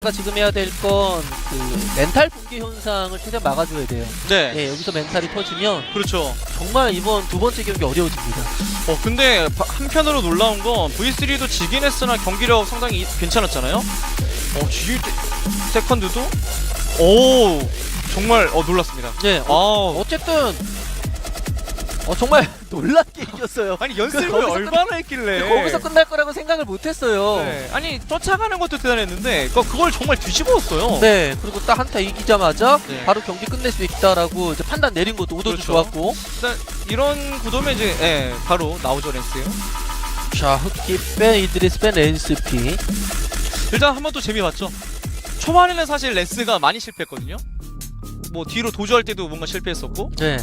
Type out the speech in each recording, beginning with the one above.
가 지금 해야 될 건 그 멘탈 붕괴 현상을 최대한 막아줘야 돼요. 네. 예, 여기서 멘탈이 터지면 그렇죠. 정말 이번 두 번째 경기 어려워집니다. 근데 한편으로 놀라운 건 V3도 지긴 했으나 경기력 상당히 괜찮았잖아요. G 세컨드도 정말 놀랐습니다. 네, 어쨌든 정말 놀랍게 이겼어요. 아니 연습을 거기서 얼마나 했길래 거기서 끝날 거라고 생각을 못했어요. 네. 아니 쫓아가는 것도 대단했는데 그걸 정말 뒤집어왔어요. 네, 그리고 딱 한타 이기자마자 네. 바로 경기 끝낼 수 있다라고 이제 판단 내린 것도 오더도 그렇죠. 좋았고. 일단 이런 구도면 이제 바로 나오죠 랜스요. 자, 흑기 뺀 이드리스 뺀 랜스피. 일단 한 번 또 재미 봤죠. 초반에는 사실 랜스가 많이 실패했거든요. 뭐 뒤로 도주할 때도 뭔가 실패했었고. 네.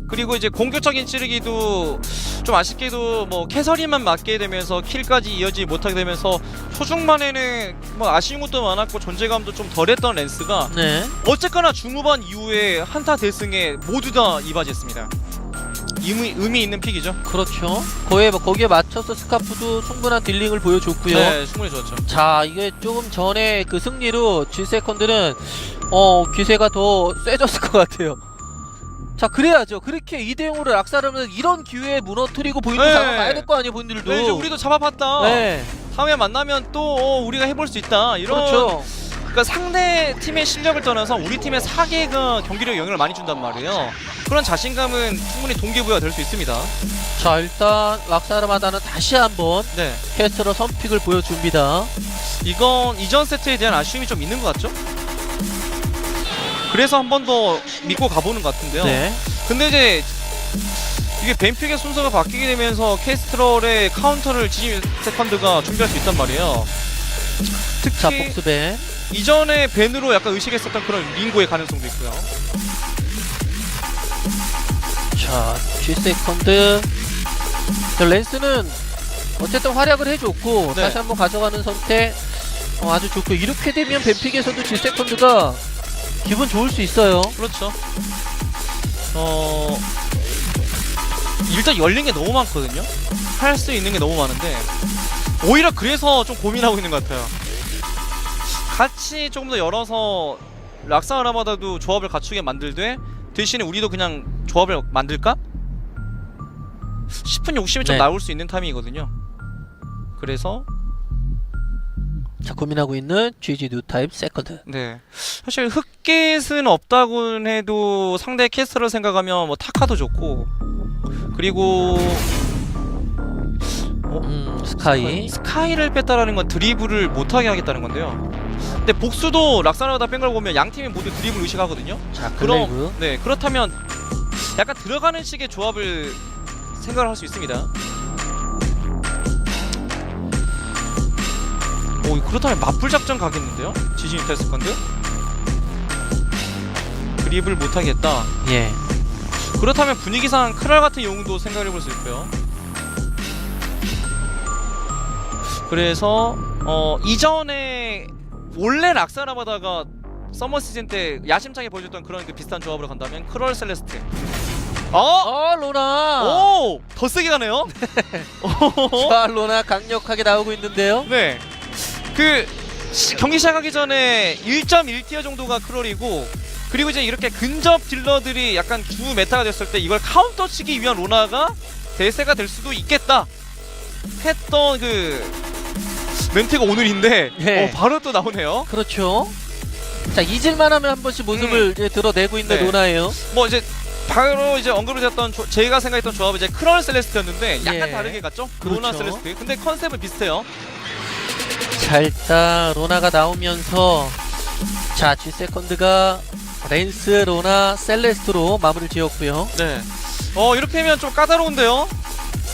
그리고 이제 공격적인 찌르기도 좀 아쉽게도 뭐 캐서리만 맞게 되면서 킬까지 이어지지 못하게 되면서 초중반에는 뭐 아쉬운 것도 많았고 존재감도 좀 덜했던 랜스가 네. 어쨌거나 중후반 이후에 한타 대승에 모두 다 이바지했습니다. 의미 있는 픽이죠. 그렇죠. 거기에 맞춰서 스카프도 충분한 딜링을 보여줬고요. 네, 충분히 좋았죠. 자, 이게 조금 전에 그 승리로 G세컨드는 기세가 더 세졌을 것 같아요. 자, 그래야죠. 그렇게 2대0으로 락사르면 이런 기회에 무너뜨리고 보이는 네. 상황 가야 될 거 아니에요, 본인들도. 네, 이제 우리도 잡아봤다. 네. 다음에 만나면 또 우리가 해볼 수 있다. 이런 그렇죠. 그러니까 상대 팀의 실력을 떠나서 우리 팀의 사계가 경기력에 영향을 많이 준단 말이에요. 그런 자신감은 충분히 동기부여가 될 수 있습니다. 자, 일단 락사르마다는 다시 한번 네, 캐스트로 선픽을 보여줍니다. 이건 이전 세트에 대한 아쉬움이 좀 있는 것 같죠? 그래서 한 번 더 믿고 가보는 것 같은데요. 네. 근데 이제 이게 뱀픽의 순서가 바뀌게 되면서 캐스트럴의 카운터를 지지 세컨드가 준비할 수 있단 말이에요. 자, 특히 복수벤. 이전에 벤으로 약간 의식했었던 그런 링고의 가능성도 있고요. 자, G세컨드. 랜스는 어쨌든 활약을 해줬고 네. 다시 한번 가져가는 선택 아주 좋고, 이렇게 되면 뱀픽에서도 G세컨드가 기분 좋을 수 있어요. 그렇죠. 일단 열린 게 너무 많거든요. 할 수 있는 게 너무 많은데 오히려 그래서 좀 고민하고 있는 것 같아요. 같이 조금 더 열어서 락사하라마다도 조합을 갖추게 만들되 대신에 우리도 그냥 조합을 만들까? 싶은 욕심이 좀 네. 나올 수 있는 타이밍이거든요. 그래서 자, 고민하고 있는 GG 뉴타입 세컨드. 네, 사실 흑겟은 없다고는 해도 상대 캐스터를 생각하면 뭐 타카도 좋고, 그리고 스카이를 뺐다라는 건 드리블을 못하게 하겠다는 건데요. 근데 복수도 락사나다 뺀 걸 보면 양 팀이 모두 드리블 의식하거든요. 자, 글레이브. 네, 그렇다면 약간 들어가는 식의 조합을 생각을 할 수 있습니다. 그렇다면 맞불 작전 가겠는데요? 지진 유탈 세컨드? 드리블 못하겠다. 예. 그렇다면 분위기상 크랄 같은 영웅도 생각을 해볼 수 있고요. 그래서 이전에 원래 락사라바다가 서머 시즌 때 야심차게 보여줬던 그런 그 비슷한 조합으로 간다면 크럴 셀레스트. 로나. 오! 더 세게 가네요? 자, 로나 강력하게 나오고 있는데요. 네. 경기 시작하기 전에 1.1티어 정도가 크롤이고, 그리고 이제 이렇게 근접 딜러들이 약간 주 메타가 됐을 때 이걸 카운터 치기 위한 로나가 대세가 될 수도 있겠다 했던 그 멘트가 오늘인데 네. 바로 또 나오네요. 그렇죠. 자, 잊을만 하면 한 번씩 모습을 이제 드러내고 있는 네. 로나예요. 뭐 이제 바로 이제 언급을 했던 제가 생각했던 조합은 이제 크럴 셀레스트였는데 약간 예. 다르게 갔죠? 그렇죠. 로나 셀레스트. 근데 컨셉은 비슷해요. 자, 일단 로나가 나오면서 자, G세컨드가 랜스, 로나, 셀레스트로 마무리를 지었고요. 네. 이렇게 하면 좀 까다로운데요?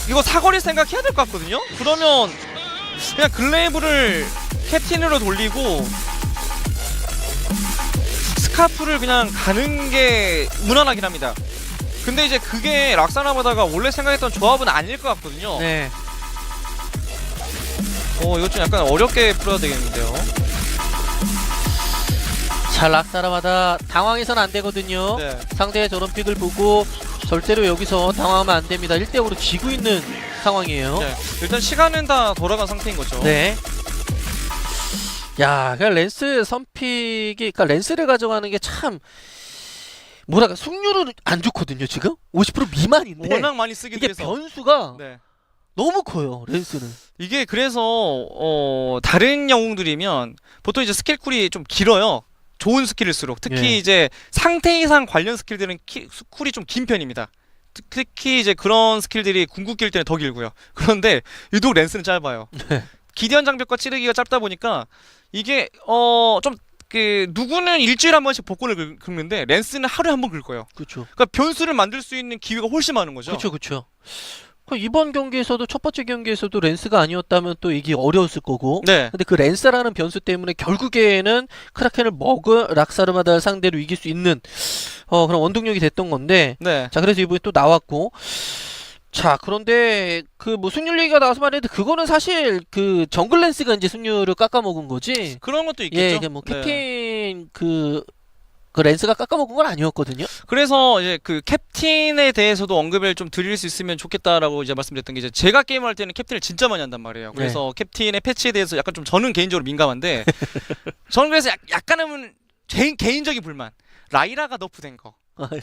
이거 사거리 생각해야 될 것 같거든요? 그러면 그냥 글레이브를 캐틴으로 돌리고 스카프를 그냥 가는 게 무난하긴 합니다. 근데 이제 그게 락사나바다가 원래 생각했던 조합은 아닐 것 같거든요. 네. 이거 좀 약간 어렵게 풀어야 되겠는데요. 자, 락사라마다 당황해서는 안 되거든요. 네. 상대의 저런 픽을 보고 절대로 여기서 당황하면 안 됩니다. 1대5로 지고 있는 상황이에요. 네. 일단 시간은 다 돌아간 상태인 거죠. 네. 야, 그러니까 랜스 선픽이, 그러니까 랜스를 가져가는 게 참 뭐랄까 승률은 안 좋거든요 지금 50% 미만인데 워낙 많이 쓰긴 이게 해서. 변수가 네. 너무 커요 랜스는. 이게 그래서 다른 영웅들이면 보통 이제 스킬 쿨이 좀 길어요. 좋은 스킬일수록 특히 예. 이제 상태 이상 관련 스킬들은 쿨이 좀 긴 편입니다. 특히 이제 그런 스킬들이 궁극기일 때는 더 길고요. 그런데 유독 랜스는 짧아요. 네. 기대한 장벽과 찌르기가 짧다 보니까 이게 좀 그 누구는 일주일에 한 번씩 복권을 긁는데 랜스는 하루에 한 번 긁 거예요. 그렇죠. 그러니까 변수를 만들 수 있는 기회가 훨씬 많은 거죠. 그렇죠, 그렇죠. 이번 경기에서도 첫 번째 경기에서도 랜스가 아니었다면 또 이게 어려웠을 거고. 네. 근데 그 랜스라는 변수 때문에 결국에는 크라켄을 먹은 락사르마다를 상대로 이길 수 있는 그런 원동력이 됐던 건데. 네. 자, 그래서 이번에 또 나왔고. 자, 그런데 그 뭐 승률 얘기가 나와서 말했는데 그거는 사실 그 정글 랜스가 이제 승률을 깎아먹은 거지. 그런 것도 있겠죠. 예, 이게 뭐 네. 캡틴 그 랜스가 깎아먹은 건 아니었거든요. 그래서 이제 그 캡틴에 대해서도 언급을 좀 드릴 수 있으면 좋겠다라고 이제 말씀드렸던 게 이제 제가 게임을 할 때는 캡틴을 진짜 많이 한단 말이에요. 그래서 캡틴의 패치에 대해서 약간 좀 저는 개인적으로 민감한데 저는 그래서 약간은 개인적인 불만. 라이라가 너프된 거.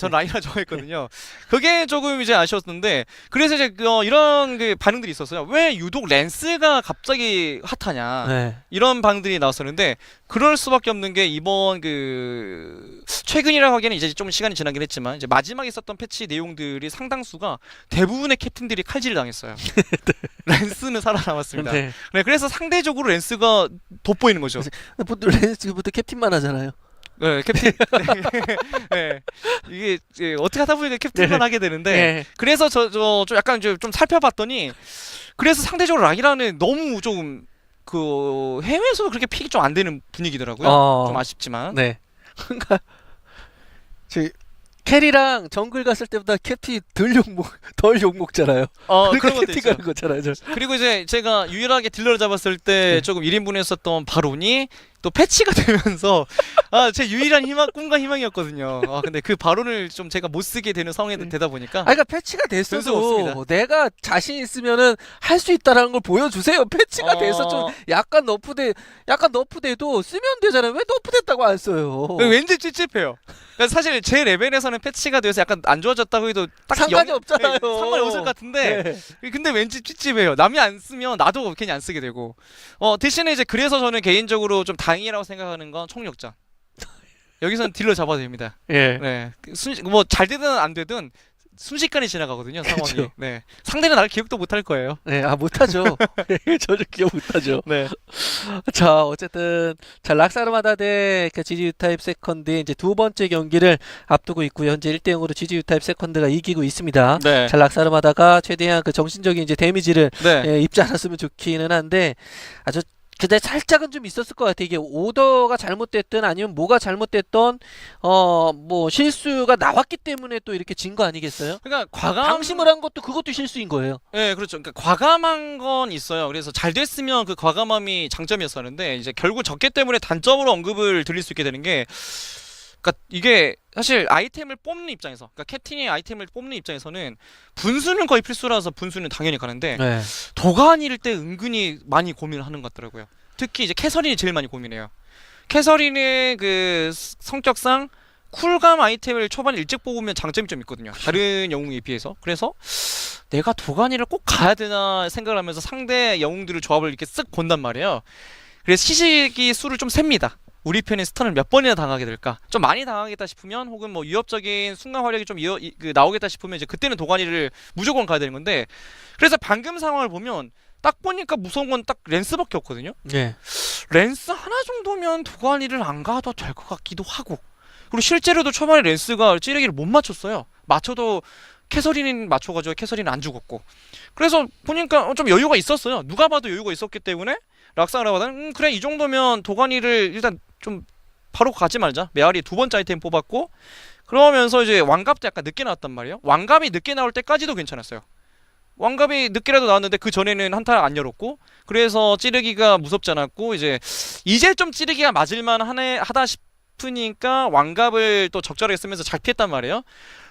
전 라이라 좋아했거든요. 그게 조금 이제 아쉬웠는데 그래서 이제 이런 그 반응들이 있었어요. 왜 유독 랜스가 갑자기 핫하냐 네. 이런 반응들이 나왔었는데 그럴 수밖에 없는 게 이번 그 최근이라고 하기에는 이제 좀 시간이 지나긴 했지만 이제 마지막에 있었던 패치 내용들이 상당수가 대부분의 캡틴들이 칼질을 당했어요. 랜스는 살아남았습니다. 네. 네, 그래서 상대적으로 랜스가 돋보이는 거죠. 보통 랜스부터 캡틴만 하잖아요. 네, 캡틴. 네. 이게 이제 어떻게 하다 보니까 캡틴만 네. 하게 되는데 네. 그래서 저 좀 약간 좀 살펴봤더니 그래서 상대적으로 락이라는 너무 좀 그 해외에서도 그렇게 픽이 좀 안 되는 분위기더라고요. 좀 아쉽지만. 네. 그러니까 캐리랑 정글 갔을 때보다 캡틴이 덜 욕먹잖아요. 그런 그러니까 것도 캡틴 있죠. 가는 거잖아요. 그리고 이제 제가 유일하게 딜러를 잡았을 때 네. 조금 1인분이었었던 바론이 또 패치가 되면서 제 유일한 꿈과 희망이었거든요. 근데 그 바론을 좀 제가 못 쓰게 되는 상황이 되다 보니까 그러니까 패치가 변수가 됐어도 없습니다. 내가 자신 있으면은 할 수 있다라는 걸 보여주세요. 패치가 돼서 좀 약간 너프돼도 쓰면 되잖아요. 왜 너프됐다고 안 써요? 왠지 찝찝해요. 그러니까 사실 제 레벨에서는 패치가 돼서 약간 안 좋아졌다고 해도 딱 상관이 없잖아요. 상관이 없을 것 같은데 네. 근데 왠지 찝찝해요. 남이 안 쓰면 나도 괜히 안 쓰게 되고 대신에 이제 그래서 저는 개인적으로 좀 다행이라고 생각하는 건 총력전. 여기서는 딜러 잡아도 됩니다. 예. 네, 뭐 잘 되든 안 되든 순식간에 지나가거든요 상황이. 그쵸. 네, 상대는 나를 기억도 못 할 거예요. 네, 못하죠. 전혀 기억 못하죠. 네, 자, 어쨌든 자 락사르마다 대그 GG 유타입 세컨드 이제 두 번째 경기를 앞두고 있고요. 현재 1대 0으로 GG 유타입 세컨드가 이기고 있습니다. 네, 자, 락사르마다가 최대한 그 정신적인 이제 데미지를 네. 입지 않았으면 좋기는 한데 아주 근데 살짝은 좀 있었을 것 같아. 이게 오더가 잘못됐든 아니면 뭐가 잘못됐던 뭐 실수가 나왔기 때문에 또 이렇게 진 거 아니겠어요? 그러니까 방심을 한 것도 그것도 실수인 거예요. 네, 그렇죠. 그러니까 과감한 건 있어요. 그래서 잘 됐으면 그 과감함이 장점이었었는데 이제 결국 적기 때문에 단점으로 언급을 드릴 수 있게 되는 게, 그러니까 이게 사실 아이템을 뽑는 입장에서, 그러니까 캡틴이 아이템을 뽑는 입장에서는 분수는 거의 필수라서 분수는 당연히 가는데 네. 도가니일 때 은근히 많이 고민을 하는 것 같더라고요. 특히 이제 캐서린이 제일 많이 고민해요. 캐서린의 그 성격상 쿨감 아이템을 초반에 일찍 뽑으면 장점이 좀 있거든요. 다른 영웅에 비해서. 그래서 내가 도가니를 꼭 가야 되나 생각을 하면서 상대 영웅들의 조합을 이렇게 쓱 본단 말이에요. 그래서 시식이 수를 좀 셉니다. 우리 편이 스턴을 몇 번이나 당하게 될까? 좀 많이 당하겠다 싶으면 혹은 뭐 위협적인 순간 활약이 좀 나오겠다 싶으면 이제 그때는 도가니를 무조건 가야 되는 건데, 그래서 방금 상황을 보면 딱 보니까 무서운 건 딱 랜스밖에 없거든요. 네. 랜스 하나 정도면 도가니를 안 가도 될 것 같기도 하고, 그리고 실제로도 초반에 랜스가 찌르기를 못 맞췄어요. 맞춰도 캐서린은 맞춰가지고 캐서린은 안 죽었고, 그래서 보니까 좀 여유가 있었어요. 누가 봐도 여유가 있었기 때문에 락사르마다는 그래 이 정도면 도가니를 일단 좀 바로 가지 말자. 메아리 두 번째 아이템 뽑았고, 그러면서 이제 왕갑도 약간 늦게 나왔단 말이에요. 왕갑이 늦게 나올 때까지도 괜찮았어요. 왕갑이 늦게라도 나왔는데 그 전에는 한타 안 열었고, 그래서 찌르기가 무섭지 않았고, 이제 좀 찌르기가 맞을만 하다 싶으니까 왕갑을 또 적절하게 쓰면서 잘 피했단 말이에요.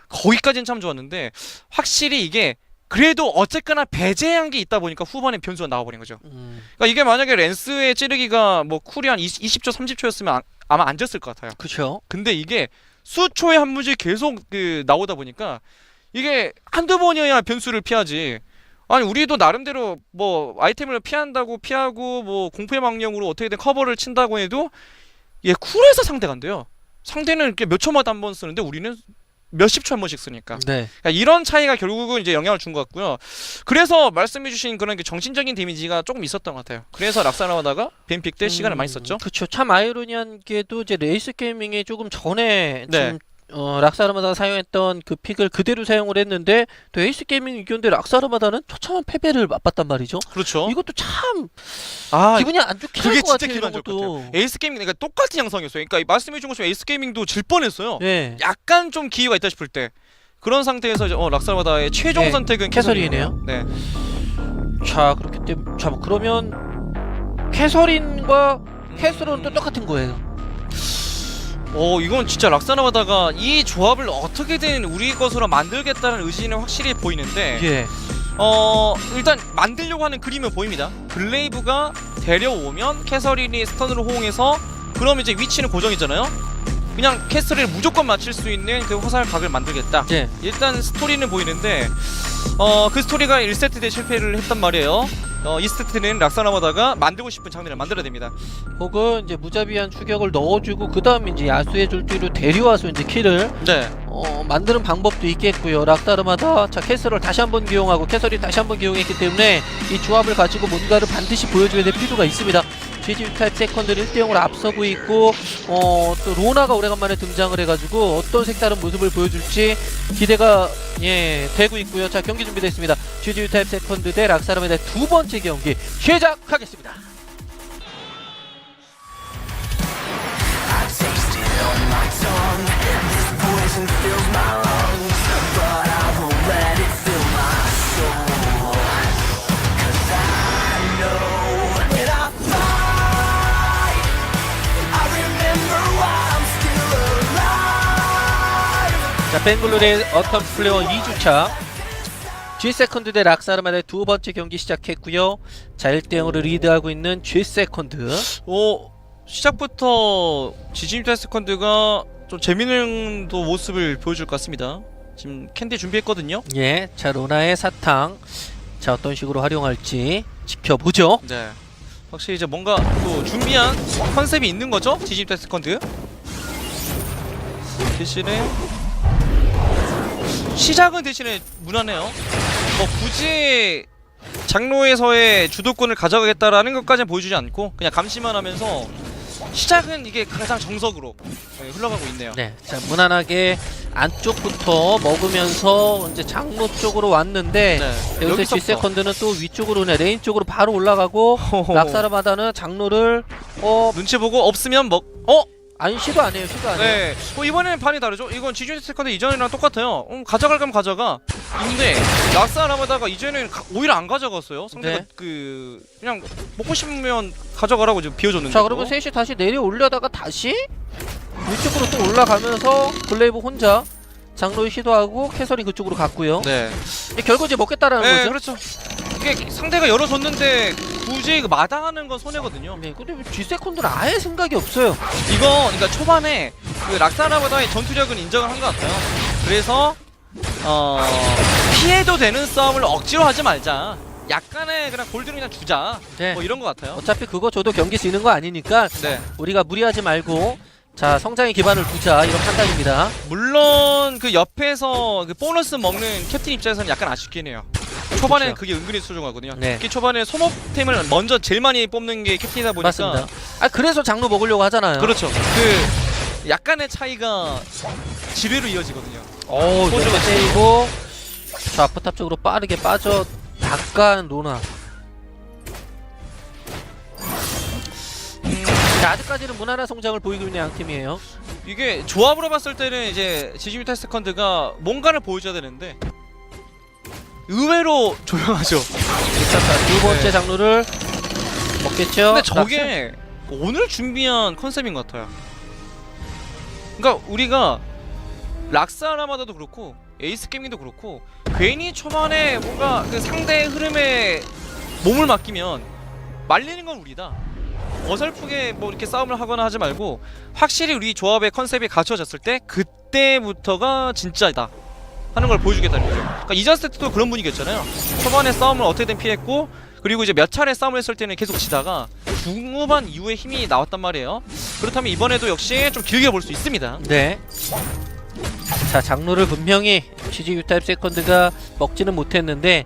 거기까지는 참 좋았는데 확실히 이게 그래도 어쨌거나 배제한 게 있다 보니까 후반에 변수가 나와버린 거죠. 음, 그러니까 이게 만약에 랜스의 찌르기가 뭐 쿨이 한 20초 30초였으면 아마 안 졌을 것 같아요. 그쵸. 근데 이게 수초의 한 문제 계속 그 나오다 보니까 이게 한두 번이어야 변수를 피하지. 아니 우리도 나름대로 뭐 아이템을 피하고 뭐 공포의 망령으로 어떻게든 커버를 친다고 해도 이게 쿨해서 상대가 안 돼요. 상대는 이렇게 몇 초마다 한 번 쓰는데 우리는 몇십 초 한 번씩 쓰니까. 네. 그러니까 이런 차이가 결국은 이제 영향을 준 것 같고요. 그래서 말씀해주신 그런 게 정신적인 데미지가 조금 있었던 것 같아요. 그래서 락사나하다가 뱀픽 때 시간을 많이 썼죠. 그쵸. 참 아이러니한 게도 이제 레이스 게이밍이 조금 전에 네. 지금 락사르마다가 사용했던 그 픽을 그대로 사용을 했는데 또 에이스 게이밍 이겼는데 락사르마다는 처참한 패배를 맛봤단 말이죠. 그렇죠. 이것도 참 아 기분이 안 좋게 그게 할 것 진짜 같아요. 기분 안 이런 좋을 것 것도. 같아요. 에이스 게이밍 그러니까 똑같은 양상이었어요. 그러니까 말씀해준 것처럼 에이스 게이밍도 질 뻔했어요. 네. 약간 좀 기회가 있다 싶을 때 그런 상태에서 이제 락사르마다의 최종 네, 선택은 캐서린이네요. 네. 자 그렇기 때문에 자 뭐 그러면 캐서린과 캐스론은 또 똑같은 거예요. 이건 진짜 락사나바다가 이 조합을 어떻게든 우리 것으로 만들겠다는 의지는 확실히 보이는데 예. 일단 만들려고 하는 그림은 보입니다. 글레이브가 데려오면 캐서린이 스턴으로 호응해서 그럼 이제 위치는 고정이잖아요. 그냥 캐스를 무조건 맞출 수 있는 그 화살 각을 만들겠다. 예. 일단 스토리는 보이는데 그 스토리가 1세트 때 실패를 했단 말이에요. 2세트는 락사나바다가 만들고 싶은 장면을 만들어야 됩니다. 혹은 이제 무자비한 추격을 넣어주고 그 다음에 이제 야수의 줄뒤로 데려와서 이제 킬을 네. 만드는 방법도 있겠고요. 락다르마다 자 캐서를 다시 한번 기용하고 캐서리 다시 한번 기용했기 때문에 이 조합을 가지고 뭔가를 반드시 보여줘야 될 필요가 있습니다. GG 타입 세컨드를 1대0으로 앞서고 있고 또 로나가 오래간만에 등장을 해가지고 어떤 색다른 모습을 보여줄지 기대가 되고 있고요. 자 경기 준비됐습니다. GG 타입 세컨드 대 락사르마다의 두 번째 경기 시작하겠습니다. 자 뱅글로르의 어텀 플레이어 2주차 G세컨드 대 락사르마다의 두 번째 경기 시작했고요. 자 1대0으로 리드하고 있는 G세컨드. 시작부터 지진입 세컨드가 좀 재밌는 또 모습을 보여줄 것 같습니다. 지금 캔디 준비했거든요. 예, 자 로나의 사탕 자 어떤 식으로 활용할지 지켜보죠. 네. 확실히 이제 뭔가 또 준비한 컨셉이 있는 거죠. 지진입 세컨드. 대신에 시작은 대신에 무난해요. 굳이 장로에서의 주도권을 가져가겠다라는 것까지는 보여주지 않고 그냥 감시만 하면서 시작은 이게 가장 정석으로 흘러가고 있네요. 네, 자 무난하게 안쪽부터 먹으면서 이제 장로 쪽으로 왔는데 네. 여기서 G세컨드는 또 위쪽으로 레인 쪽으로 바로 올라가고 락사르마다는 장로를 눈치 보고 없으면 아니 시도 안 해요. 시도 안 해요. 네. 이번에는 반이 다르죠. 이건 지존 세컨드 이전이랑 똑같아요. 가져갈 거면 가져가. 근데 락사라마다가 이제는 오히려 안 가져갔어요. 상대가 네. 그냥 먹고 싶으면 가져가라고 지금 비워줬는데. 자 그러면 셋이 다시 내려올려다가 다시 위쪽으로 또 올라가면서 블레이브 혼자 장로를 시도하고 캐서린 그쪽으로 갔고요. 네. 결국 이제 먹겠다라는 네, 거죠. 그렇죠. 이게 상대가 열어줬는데 굳이 마당하는 건 손해거든요. 네, 근데 G세컨드는 아예 생각이 없어요. 그러니까 초반에 그 락사라보다의 전투력은 인정을 한 것 같아요. 그래서 피해도 되는 싸움을 억지로 하지 말자. 약간의 그냥 골드를 그냥 주자. 네. 뭐 이런 것 같아요. 어차피 그거 줘도 경기 지는 거 아니니까 네. 우리가 무리하지 말고 자 성장의 기반을 두자 이런 판단입니다. 물론 그 옆에서 그 보너스 먹는 캡틴 입장에서는 약간 아쉽긴 해요. 초반에 그렇죠. 그게 은근히 소중하거든요. 네. 특히 초반에 소모템을 먼저 제일 많이 뽑는 게 캡틴이다 보니까. 맞습니다. 그래서 장로 먹으려고 하잖아요. 그렇죠. 그 약간의 차이가 지뢰로 이어지거든요. 소주가 때리고 자 앞포탑 쪽으로 빠르게 빠져 나간 로나. 자, 아직까지는 무난한 성장을 보이고 있는 양 팀이에요. 이게 조합으로 봤을 때는 이제 지지미타 세컨드가 뭔가를 보여줘야 되는데 의외로 조용하죠. 자, 두 번째 장르를 먹겠죠. 근데 저게 오늘 준비한 컨셉인 것 같아요. 그러니까 우리가 락스아라마다도 그렇고 에이스 게이밍도 그렇고 괜히 초반에 뭔가 그 상대의 흐름에 몸을 맡기면 말리는 건 우리다. 어설프게 뭐 이렇게 싸움을 하거나 하지 말고 확실히 우리 조합의 컨셉이 갖춰졌을 때 그때부터가 진짜다 하는 걸 보여주겠다는 거죠. 그러니까 이전 세트도 그런 분위기였잖아요. 초반에 싸움을 어떻게든 피했고 그리고 이제 몇 차례 싸움을 했을 때는 계속 지다가 중후반 이후에 힘이 나왔단 말이에요. 그렇다면 이번에도 역시 좀 길게 볼 수 있습니다. 네. 자, 장로를 분명히 GG U타입 세컨드가 먹지는 못했는데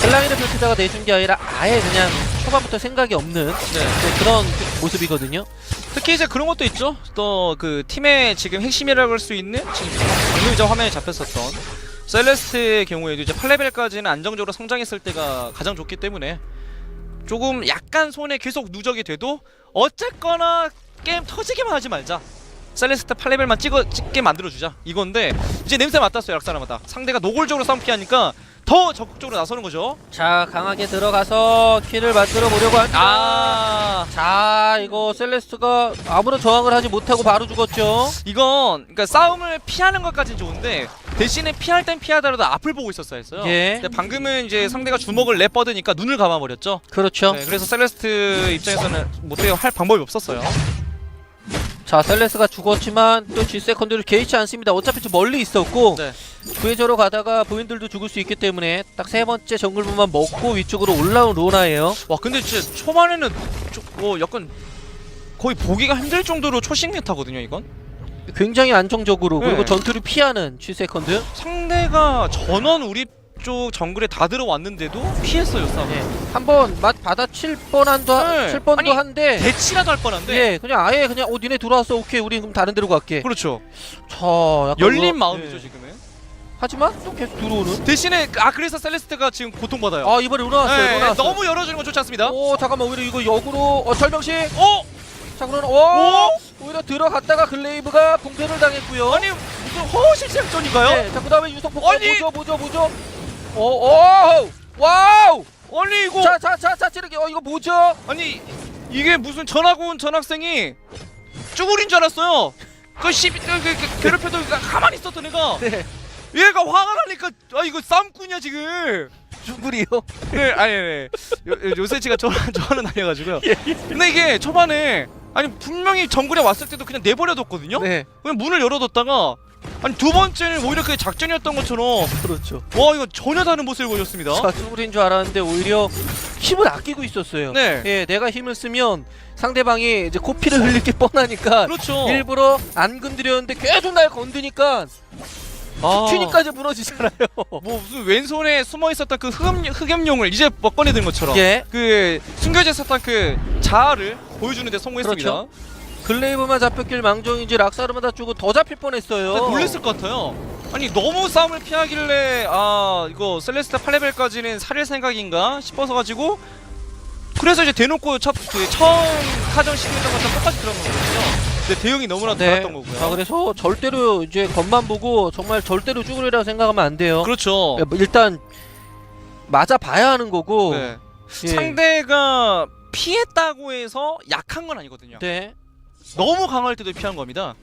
클라이드 플티다가 내준 게 아니라 아예 그냥 초반부터 생각이 없는 그런 모습이거든요. 특히 이제 그런 것도 있죠. 또 그 팀의 지금 핵심이라고 할 수 있는 지금 방금 이제 화면에 잡혔었던 셀레스트의 경우에도 이제 8레벨까지는 안정적으로 성장했을 때가 가장 좋기 때문에 조금 약간 손에 계속 누적이 돼도 어쨌거나 게임 터지기만 하지 말자. 셀레스트 8레벨만 찍게 만들어주자 이건데 이제 냄새 맡았어요. 락사라마다 상대가 노골적으로 싸움 피하니까 더 적극적으로 나서는 거죠. 자, 강하게 들어가서 킬을 만들어 보려고 합니다. 자, 이거 셀레스트가 아무런 저항을 하지 못하고 바로 죽었죠. 이건 그러니까 싸움을 피하는 것까지는 좋은데 대신에 피할 땐 피하더라도 앞을 보고 있었어야 했어요. 예. 근데 방금은 이제 상대가 주먹을 내뻗으니까 눈을 감아버렸죠. 그렇죠. 네, 그래서 셀레스트 입장에서는 못해요. 할 방법이 없었어요. 자, 셀레스가 죽었지만 또 G세컨드를 개의치 않습니다. 어차피 좀 멀리 있었고 네. 구해저로 가다가 부인들도 죽을 수 있기 때문에 딱 세 번째 정글분만 먹고 위쪽으로 올라온 로나예요. 와 근데 진짜 초반에는 약간 거의 보기가 힘들 정도로 초식 메타거든요 이건. 굉장히 안정적으로 네. 그리고 전투를 피하는 G세컨드. 상대가 전원 우리 쪽 정글에 다 들어왔는데도 피했어요 싸움. 네. 한번 맛 받아칠 뻔한도 네. 칠 뻔도 아니, 한데 대치라도 할 뻔한데. 예, 그냥 아예 그냥 니네 들어왔어. 오케이. 우리 그럼 다른 데로 갈게. 그렇죠. 자, 약간 열린 이거- 마음이죠 예. 지금은. 하지만 또 계속 들어오는. 대신에 그래서 셀레스트가 지금 고통받아요. 아, 이번에 올라왔어요. 네, 올라왔어요. 너무 열어주는 건 좋지 않습니다. 오, 잠깐만. 오히려 이거 역으로 절명시. 어? 자, 그러면 오히려 들어갔다가 글레이브가 공패를 당했고요. 아니 무슨 허실생전인가요? 네, 자, 그다음에 유성폭 아니! 뭐죠? 와우! 아니 이거 자, 찌르기. 이거 뭐죠? 아니 이게 무슨 전학 온 전학생이 쭈구리인 줄 알았어요. 괴롭혀도 가만히 있었던 애가 네, 얘가 화가 나니까 이거 싸움꾼이야 지금. 쭈구리요. 네, 아니 요새 제가 저는 아니어가지고요. 근데 이게 초반에 아니 분명히 정글에 왔을 때도 그냥 내버려뒀거든요. 네, 그냥 문을 열어뒀다가 아니 두 번째는 오히려 그게 작전이었던 것처럼 그렇죠. 와 이거 전혀 다른 모습을 보여줬습니다. 자, 쭈구리인 줄 알았는데 오히려 힘을 아끼고 있었어요. 네. 예, 내가 힘을 쓰면 상대방이 이제 코피를 흘릴 게 뻔하니까 그렇죠. 일부러 안 건드렸는데 계속 날 건드니까 튜닝까지 무너지잖아요. 뭐 무슨 왼손에 숨어 있었던 그 흑염룡을 이제 막 꺼내든 것처럼 예. 그 숨겨져 있었던 그 자아를 보여주는데 성공했습니다. 그렇죠. 글레이브만 잡혔길 망정인지 락사르마다 주고 더 잡힐 뻔했어요. 근데 놀랬을 것 같아요. 아니 너무 싸움을 피하길래 이거 셀레스타 8레벨까지는 살릴 생각인가 싶어서 가지고 그래서 이제 대놓고 처음 카전 시도했던 것처럼 똑같이 들어간 거거든요. 근데 대응이 너무나 달랐던 거고요. 자, 그래서 절대로 이제 겉만 보고 정말 절대로 쭈그리라고 생각하면 안 돼요. 그렇죠. 일단 맞아 봐야 하는 거고. 네. 예. 상대가 피했다고 해서 약한 건 아니거든요. 네. 너무 강할 때도 피한 겁니다.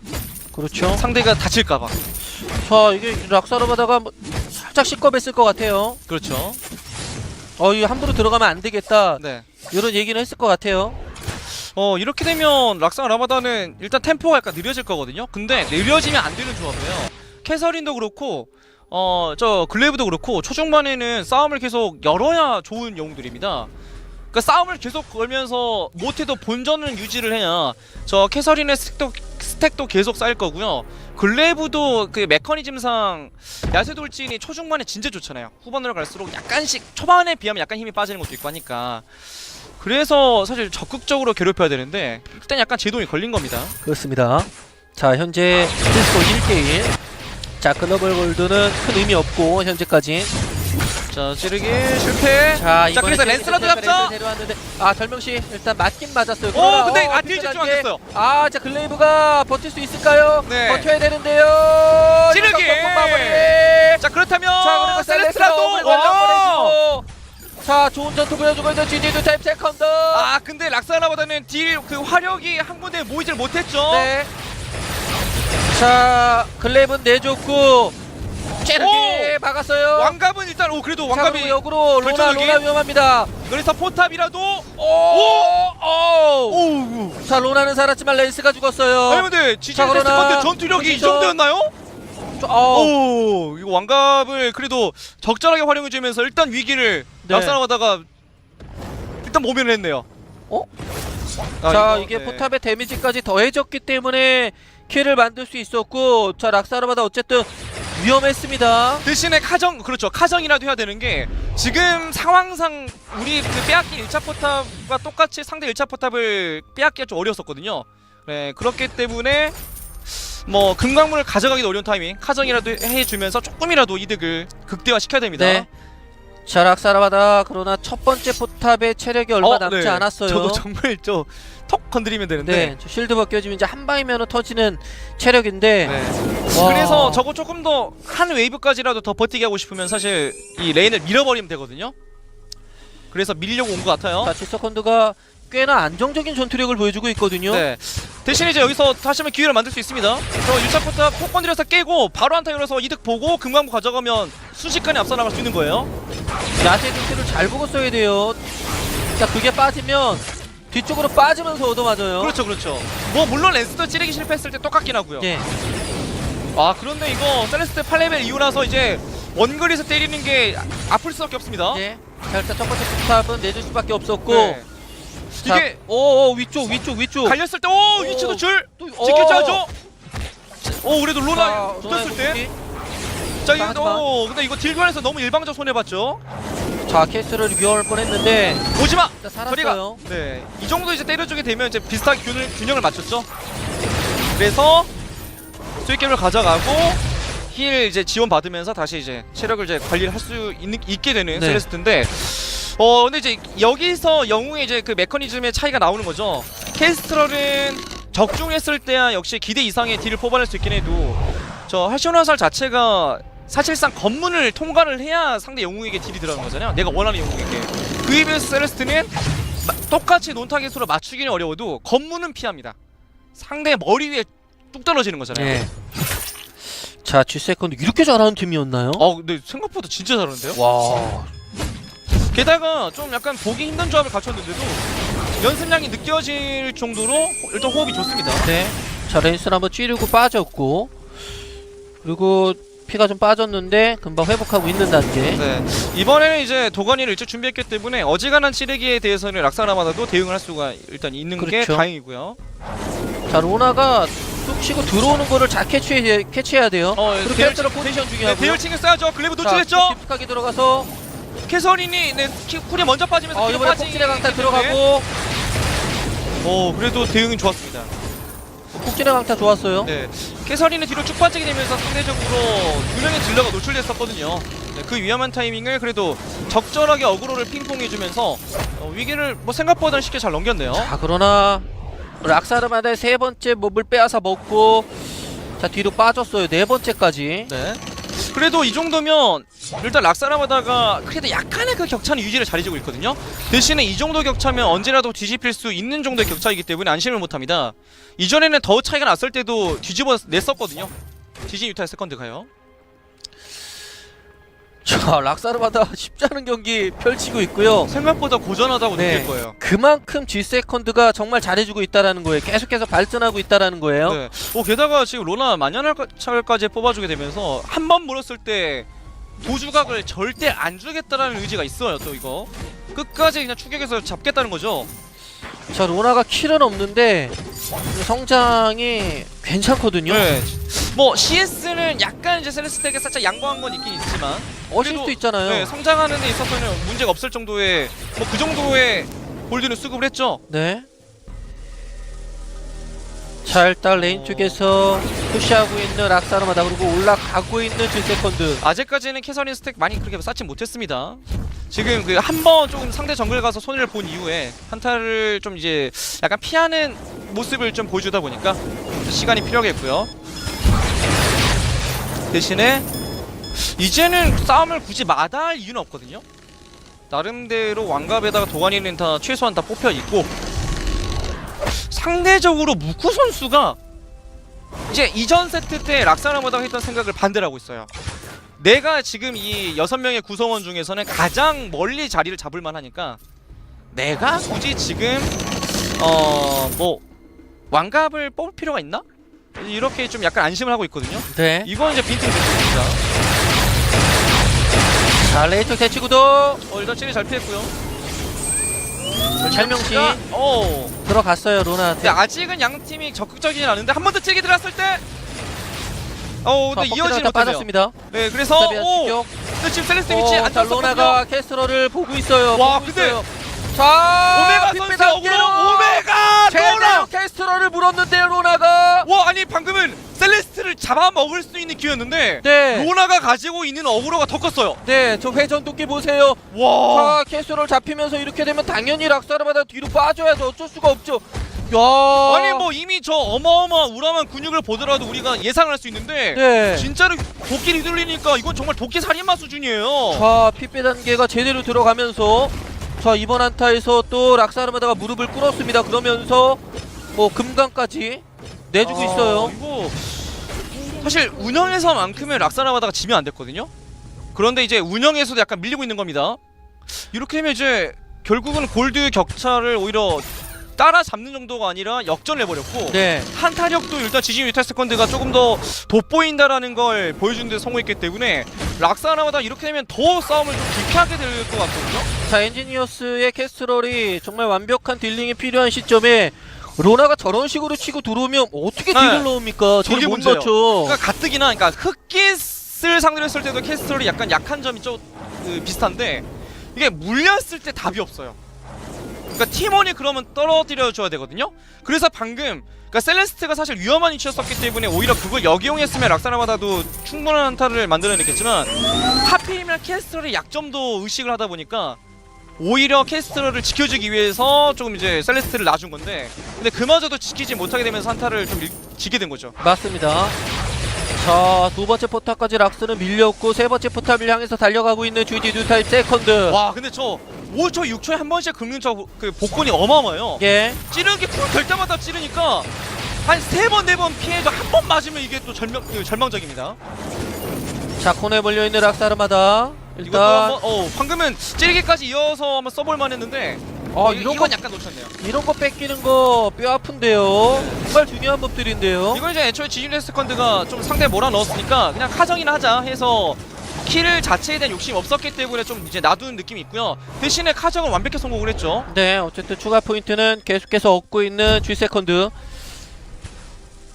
그렇죠. 상대가 다칠까봐. 자, 이게 락사르마다가 뭐 살짝 시겁했을 것 같아요. 그렇죠. 이거 함부로 들어가면 안 되겠다. 네. 이런 얘기는 했을 것 같아요. 이렇게 되면 락상 라마다는 일단 템포가 약간 느려질 거거든요. 근데 느려지면 안 되는 조합이에요. 캐서린도 그렇고 저 글레이브도 그렇고 초중반에는 싸움을 계속 열어야 좋은 영웅들입니다. 그러니까 싸움을 계속 걸면서 못해도 본전을 유지를 해야 저 캐서린의 스택도 계속 쌓일 거고요. 글레이브도 그 메커니즘상 야세 돌진이 초중반에 진짜 좋잖아요. 후반으로 갈수록 약간씩 초반에 비하면 약간 힘이 빠지는 것도 있고 하니까 그래서 사실 적극적으로 괴롭혀야 되는데 일단 약간 제동이 걸린 겁니다. 그렇습니다. 자, 현재 스코어 1대1. 자, 글로벌 골드는 큰 의미 없고 현재까지. 자, 찌르기 실패. 자, 그래서 랜스라도 잡자. 데려왔는데 절명씨 일단 맞긴 맞았어요. 근데 딜 집중 안 됐어요. 자, 글레이브가 버틸 수 있을까요? 네. 버텨야 되는데요. 찌르기. 마무리. 자, 그렇다면 자, 그리고 셀레스라도 자, 좋은 전투 보여주고 있는 GG U타입 세컨드. 근데 락사라보다는 딜 그 화력이 한 군데에 모이질 못했죠. 네. 자 글랩은 내줬고 체력이 막았어요. 왕갑은 일단 그래도 왕갑이 역으로 로나 결정적인? 위험합니다. 그래서 포탑이라도 오! 자 로나는 살았지만 렌스가 죽었어요. 아니 근데 지진 그러나 세컨드 전투력이 이 포지션. 정도였나요? 오 이거 왕갑을 그래도 적절하게 활용해주면서 일단 위기를 네. 낙산하다가 일단 모면을 했네요. 자 이거, 이게 네. 포탑의 데미지까지 더해졌기 때문에 킬을 만들 수 있었고 자 락사르마다 어쨌든 위험했습니다. 대신에 그렇죠 카정이라도 해야 되는 게 지금 상황상 우리 그 빼앗긴 1차 포탑과 똑같이 상대 1차 포탑을 빼앗기가 좀 어려웠었거든요. 네 그렇기 때문에 뭐 금광물을 가져가기도 어려운 타이밍 카정이라도 해주면서 조금이라도 이득을 극대화시켜야 됩니다. 네. 자 락사르마다 그러나 첫 번째 포탑의 체력이 얼마 남지 네. 않았어요. 저도 정말 톡 건드리면 되는데 네, 저 실드 벗겨지면 이제 한 방이면 터지는 체력인데 네. 와. 그래서 저거 조금 더 한 웨이브까지라도 더 버티게 하고 싶으면 사실 이 레인을 밀어버리면 되거든요. 그래서 밀려고 온 것 같아요. 자 지서컨드가 꽤나 안정적인 전투력을 보여주고 있거든요. 네. 대신에 이제 여기서 다시 한번 기회를 만들 수 있습니다. 저 1차 포탑 폭 건드려서 깨고 바로 한타 열어서 이득 보고 금광부 가져가면 순식간에 앞서 나갈 수 있는 거예요. 야세 눈치를 잘 보고 써야 돼요. 자 그게 빠지면 뒤쪽으로 빠지면서 얻어맞아요. 그렇죠. 뭐 물론 랜스도 찌르기 실패했을 때 똑같긴 하고요. 예. 아 그런데 이거 셀레스테 8레벨 이후라서 이제 원거리에서 때리는 게 아플 수밖에 없습니다. 예. 자 일단 첫 번째 포탑은 내줄 수밖에 없었고 네. 자, 이게 오 위쪽 갈렸을 때 위치도 줄 또 지켜줘야죠. 그래도 로나 자, 붙었을 때. 로나의 자 자, 이거 근데 이거 딜관에서 너무 일방적 손해봤죠. 공기. 자 캐스를 위험할 뻔했는데 오지마. 자 저리가. 살았어요. 네, 이 정도 이제 때려주게 되면 이제 비슷하게 균형을 맞췄죠. 그래서 수익겜을 가져가고 힐 이제 지원 받으면서 다시 이제 체력을 이제 관리를 할 수 있게 되는 네. 셀레스트인데, 근데 이제 여기서 영웅의 이제 그 메커니즘의 차이가 나오는 거죠. 캐스트럴은 적중했을 때야 역시 기대 이상의 딜을 뽑아낼 수 있긴 해도 저 할쇼나살 자체가 사실상 검문을 통과를 해야 상대 영웅에게 딜이 들어가는 거잖아요. 내가 원하는 영웅에게. 그에 비해서 셀레스트는 똑같이 논타겟으로 맞추기는 어려워도 검문은 피합니다. 상대 머리 위에 뚝 떨어지는 거잖아요. 예. 자 G세컨드 이렇게 잘하는 팀이었나요? 근데 생각보다 진짜 잘하는데요? 와. 게다가 좀 약간 보기 힘든 조합을 갖췄는데도 연습량이 느껴질 정도로 일단 호흡이 좋습니다. 네. 자 렌스는 한번 찌르고 빠졌고 그리고 피가 좀 빠졌는데 금방 회복하고 있는 단계. 네. 이번에는 이제 도가니를 일찍 준비했기 때문에 어지간한 찌르기에 대해서는 락사라마다도 대응을 할 수가 일단 있는 게 그렇죠. 다행이고요. 자 로나가 쑥 치고 들어오는 거를 잘 캐치해야 돼요. 그리고 캐스트럴 포지션 중요하고요. 대열칭을 써야죠. 글래브 자, 노출했죠. 깊숙하게 들어가서 캐서린이 쿨이 먼저 빠지면서 뒤로 이번에 빠지기 폭진의 강타 때문에 들어가고 그래도 대응이 좋았습니다. 폭진의 강타 좋았어요. 네, 캐서린은 뒤로 쭉 빠지게 되면서 상대적으로 두 명의 딜러가 노출됐었거든요. 네, 그 위험한 타이밍을 그래도 적절하게 어그로를 핑퐁해주면서 위기를 뭐 생각보다는 쉽게 잘 넘겼네요. 자 그러나 락사르마다의 세 번째 몹을 빼앗아 먹고 자 뒤로 빠졌어요. 네 번째까지. 네. 그래도 이 정도면 일단 락사라마다가 그래도 약간의 그 격차는 유지를 잘해주고 있거든요. 대신에 이 정도 격차면 언제라도 뒤집힐 수 있는 정도의 격차이기 때문에 안심을 못합니다. 이전에는 더 차이가 났을 때도 뒤집어 냈었거든요. 지진 유타 세컨드가요. 자 락사르마다 쉽지 않은 경기 펼치고 있고요. 생각보다 고전하다고 네. 느낄 거예요. 그만큼 G세컨드가 정말 잘해주고 있다라는 거예요. 계속해서 발전하고 있다라는 거예요. 네. 게다가 지금 로나 만년활까지 뽑아주게 되면서 한 번 물었을 때 도주각을 절대 안 주겠다라는 의지가 있어요. 또 이거 끝까지 그냥 추격해서 잡겠다는 거죠. 자 로나가 킬은 없는데 성장이 괜찮거든요. 네. 뭐 CS는 약간 이제 셀레스텍에 살짝 양보한 건 있긴 있지만 어실 그래도, 수 있잖아요. 네, 성장하는 데 있어서는 문제가 없을 정도의 뭐 그 정도의 골드는 수급을 했죠. 네. 자 일단 레인 쪽에서 푸시하고 있는 락사르마다 그리고 올라가고 있는 G세컨드. 아직까지는 캐서린 스택 많이 그렇게 쌓지 못했습니다. 지금 그 한 번 조금 상대 정글 가서 손해를 본 이후에 한타를 좀 이제 약간 피하는 모습을 좀 보여주다 보니까 시간이 필요하겠고요. 대신에 이제는 싸움을 굳이 마다할 이유는 없거든요. 나름대로 왕갑에다가 도가니는 다 최소한 다 뽑혀 있고 상대적으로 무쿠 선수가 이제 이전 세트 때 락사나마다가 했던 생각을 반대로 하고 있어요. 내가 지금 이 6명의 구성원 중에서는 가장 멀리 자리를 잡을 만하니까 내가 굳이 지금 뭐 왕갑을 뽑을 필요가 있나? 이렇게 좀 약간 안심을 하고 있거든요. 네. 이건 이제 빈틈이 됐습니다. 자, 레이터 대치구도 일단 찌리 잘 피했고요. 찰명시 근데 들어갔어요, 로나한테. 아직은 양 팀이 적극적이진 않은데 한 번 더 찌르기 들어갔을 때 근데 이어지지 못하네요. 빠졌습니다. 네, 그래서 추격. 근데 지금 셀레스트 위치 안 자, 잡았거든요. 로나가 캐스터를 보고 있어요. 와, 보고 근데 있어요. 자, 오메가 빅 선수 역으로 오메가 제대로 로나! 캐스터를 물었는데요, 로나가. 와, 아니 방금은 셀레스트를 잡아먹을 수 있는 기회였는데 네. 로나가 가지고 있는 어그로가 더 컸어요. 네, 저 회전 도끼 보세요. 와. 자, 캐스터를 잡히면서 이렇게 되면 당연히 락사르마다 뒤로 빠져야죠. 어쩔 수가 없죠. 야. 아니 뭐 이미 저 어마어마한 우람한 근육을 보더라도 우리가 예상을 할 수 있는데 네. 진짜로 도끼를 휘둘리니까 이건 정말 도끼 살인마 수준이에요. 자, 핏배 단계가 제대로 들어가면서 자, 이번 한타에서 또 락사르마다가 무릎을 꿇었습니다. 그러면서 뭐 금강까지 내주고 있어요. 이거 사실 운영에서만큼은 락사나마다가 지면 안 됐거든요. 그런데 이제 운영에서도 약간 밀리고 있는 겁니다. 이렇게 되면 이제 결국은 골드 격차를 오히려 따라잡는 정도가 아니라 역전을 해버렸고 네. 한타력도 일단 지진 유타 세컨드가 조금 더 돋보인다라는 걸 보여주는 데 성공했기 때문에 락사나마다 이렇게 되면 더 싸움을 좀 깊게 하게 될 것 같거든요. 자, 엔지니어스의 캐스트럴이 정말 완벽한 딜링이 필요한 시점에 로나가 저런 식으로 치고 들어오면 어떻게 딜을 네. 넣습니까? 저게 딜을 못 문제예요. 넣죠. 그러니까 가뜩이나 그러니까 흑깃을 상대로 했을 때도 캐스터를 약간 약한 점이 좀 비슷한데 이게 물렸을 때 답이 없어요. 그러니까 팀원이 그러면 떨어뜨려 줘야 되거든요. 그래서 방금 그러니까 셀레스트가 사실 위험한 위치였었기 때문에 오히려 그걸 역이용했으면 락사나마다도 충분한 한타를 만들어냈겠지만 하필이면 캐스터의 약점도 의식을 하다 보니까 오히려 캐스터를 지켜주기 위해서 조금 이제 셀레스트를 놔준 건데 근데 그마저도 지키지 못하게 되면서 한타를 좀 지게 된 거죠. 맞습니다. 자, 두 번째 포탑까지 락스는 밀렸고 세 번째 포탑을 향해서 달려가고 있는 GG 뉴타입 세컨드. 와, 근데 저 5초 6초에 한 번씩 긁는 저 그 복권이 어마어마해요. 예. 찌르는 게 쿨 될 때마다 찌르니까 한 3번 4번 피해도 한 번 맞으면 이게 또 절망적입니다. 자, 코너에 몰려있는 락사르마다 이것도 일단 한번 방금은 찌르기까지 이어서 한번 써볼 만했는데 이런 이건 거 약간 놓쳤네요. 이런 거 뺏기는 거 뼈 아픈데요. 정말 중요한 법들인데요. 이건 이제 애초에 지진레 세컨드가 좀 상대에 몰아넣었으니까 그냥 카정이나 하자 해서 킬 자체에 대한 욕심이 없었기 때문에 좀 이제 놔두는 느낌이 있고요. 대신에 카정은 완벽히 성공을 했죠. 네, 어쨌든 추가 포인트는 계속해서 얻고 있는 G 세컨드.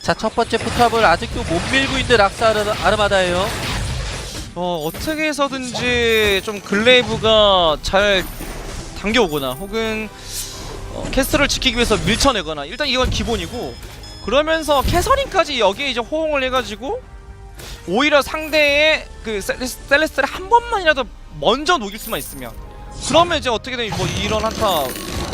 자, 첫 번째 포탑을 아직도 못 밀고 있는 락사르마다예요. 어떻게 해서든지 좀 글레이브가 잘 당겨오거나 혹은 캐스트를 지키기 위해서 밀쳐내거나 일단 이건 기본이고 그러면서 캐서린까지 여기에 이제 호응을 해가지고 오히려 상대의 그 셀레스트를 한 번만이라도 먼저 녹일 수만 있으면 그러면 이제 어떻게든 뭐 이런 한타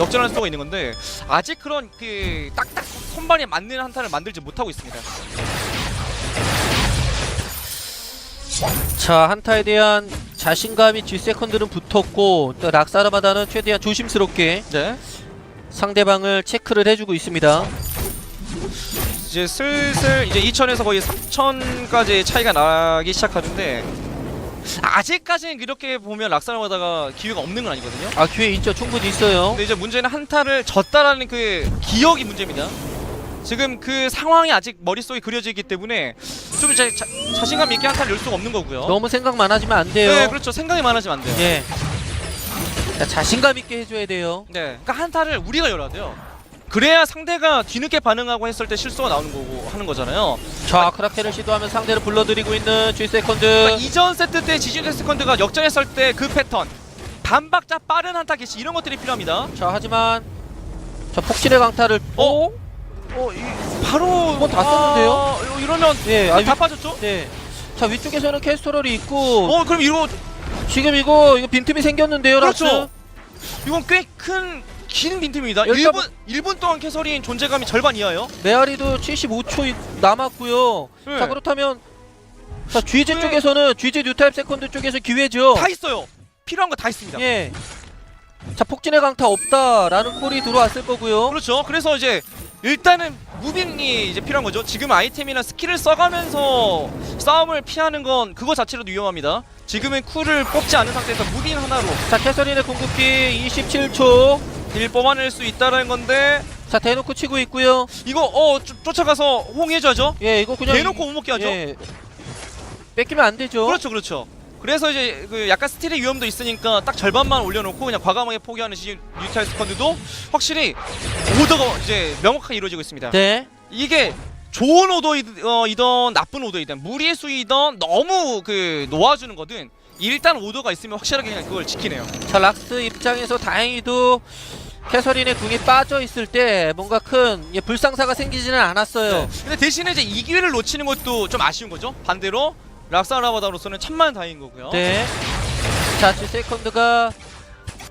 역전할 수가 있는 건데 아직 그런 그 딱딱 선반에 맞는 한타를 만들지 못하고 있습니다. 자, 한타에 대한 자신감이 G 세컨드는 붙었고 또 락사르마다는 최대한 조심스럽게 네. 상대방을 체크를 해주고 있습니다. 이제 슬슬 이제 2000에서 거의 3000까지 차이가 나기 시작하는데 아직까지는 이렇게 보면 락사르마다가 기회가 없는 건 아니거든요. 아, 기회 있죠. 충분히 있어요. 근데 이제 문제는 한타를 졌다라는 그 기억이 문제입니다. 지금 그 상황이 아직 머릿속에 그려지기 때문에 좀 이제 자신감 있게 한타를 열 수가 없는 거고요. 너무 생각 많아지면 안 돼요. 네, 그렇죠. 생각이 많아지면 안 돼요. 예. 자, 자신감 있게 해줘야 돼요. 네, 그러니까 한타를 우리가 열어야 돼요. 그래야 상대가 뒤늦게 반응하고 했을 때 실수가 나오는 거고 하는 거잖아요. 자, 크라켄을 시도하면 상대를 불러들이고 있는 G 세컨드. 그러니까 이전 세트 때 지진 세컨드가 역전했을 때 그 패턴 반박자 빠른 한타 개시 이런 것들이 필요합니다. 자, 하지만 자, 폭신의 강타를 바로 이건 다 썼는데요? 이러면 예, 다 빠졌죠? 네. 자, 위쪽에서는 캐스터럴이 있고 그럼 이거 지금 이거 빈틈이 생겼는데요, 그렇죠. 락스. 이건 꽤 큰 긴 빈틈입니다. 일단 1분 동안 캐서린 존재감이 절반 이하예요. 메아리도 75초 남았고요. 네. 자, 그렇다면 자, GG 네. 쪽에서는 GG 뉴타입 세컨드 쪽에서 기회죠. 다 있어요. 필요한 거 다 있습니다. 예. 자, 폭진의 강타 없다라는 콜이 들어왔을 거고요. 그렇죠. 그래서 이제 일단은 무빙이 이제 필요한 거죠. 지금 아이템이나 스킬을 써가면서 싸움을 피하는 건 그거 자체로도 위험합니다. 지금은 쿨을 뽑지 않은 상태에서 무빙 하나로 자, 캐서린의 궁극기 27초. 딜 뽑아낼 수 있다는 건데 자, 대놓고 치고 있고요. 이거 쫓아가서 홍해줘야죠. 예, 이거 그냥 대놓고 못 먹게 하죠. 예. 뺏기면 안 되죠. 그렇죠, 그렇죠. 그래서 이제 그 약간 스틸의 위험도 있으니까 딱 절반만 올려놓고 그냥 과감하게 포기하는 시즌 뉴타일 스쿼드도 확실히 오더가 이제 명확하게 이루어지고 있습니다. 네. 이게 좋은 오더이던 나쁜 오더이든 무리의 수이든 너무 그 놓아주는 거든 일단 오더가 있으면 확실하게 그냥 그걸 지키네요. 자, 락스 입장에서 다행히도 캐서린의 궁이 빠져 있을 때 뭔가 큰 불상사가 생기지는 않았어요. 네. 근데 대신에 이제 이 기회를 놓치는 것도 좀 아쉬운 거죠. 반대로 락사라바다로서는 천만 다행인 거고요. 네. 자, G세컨드가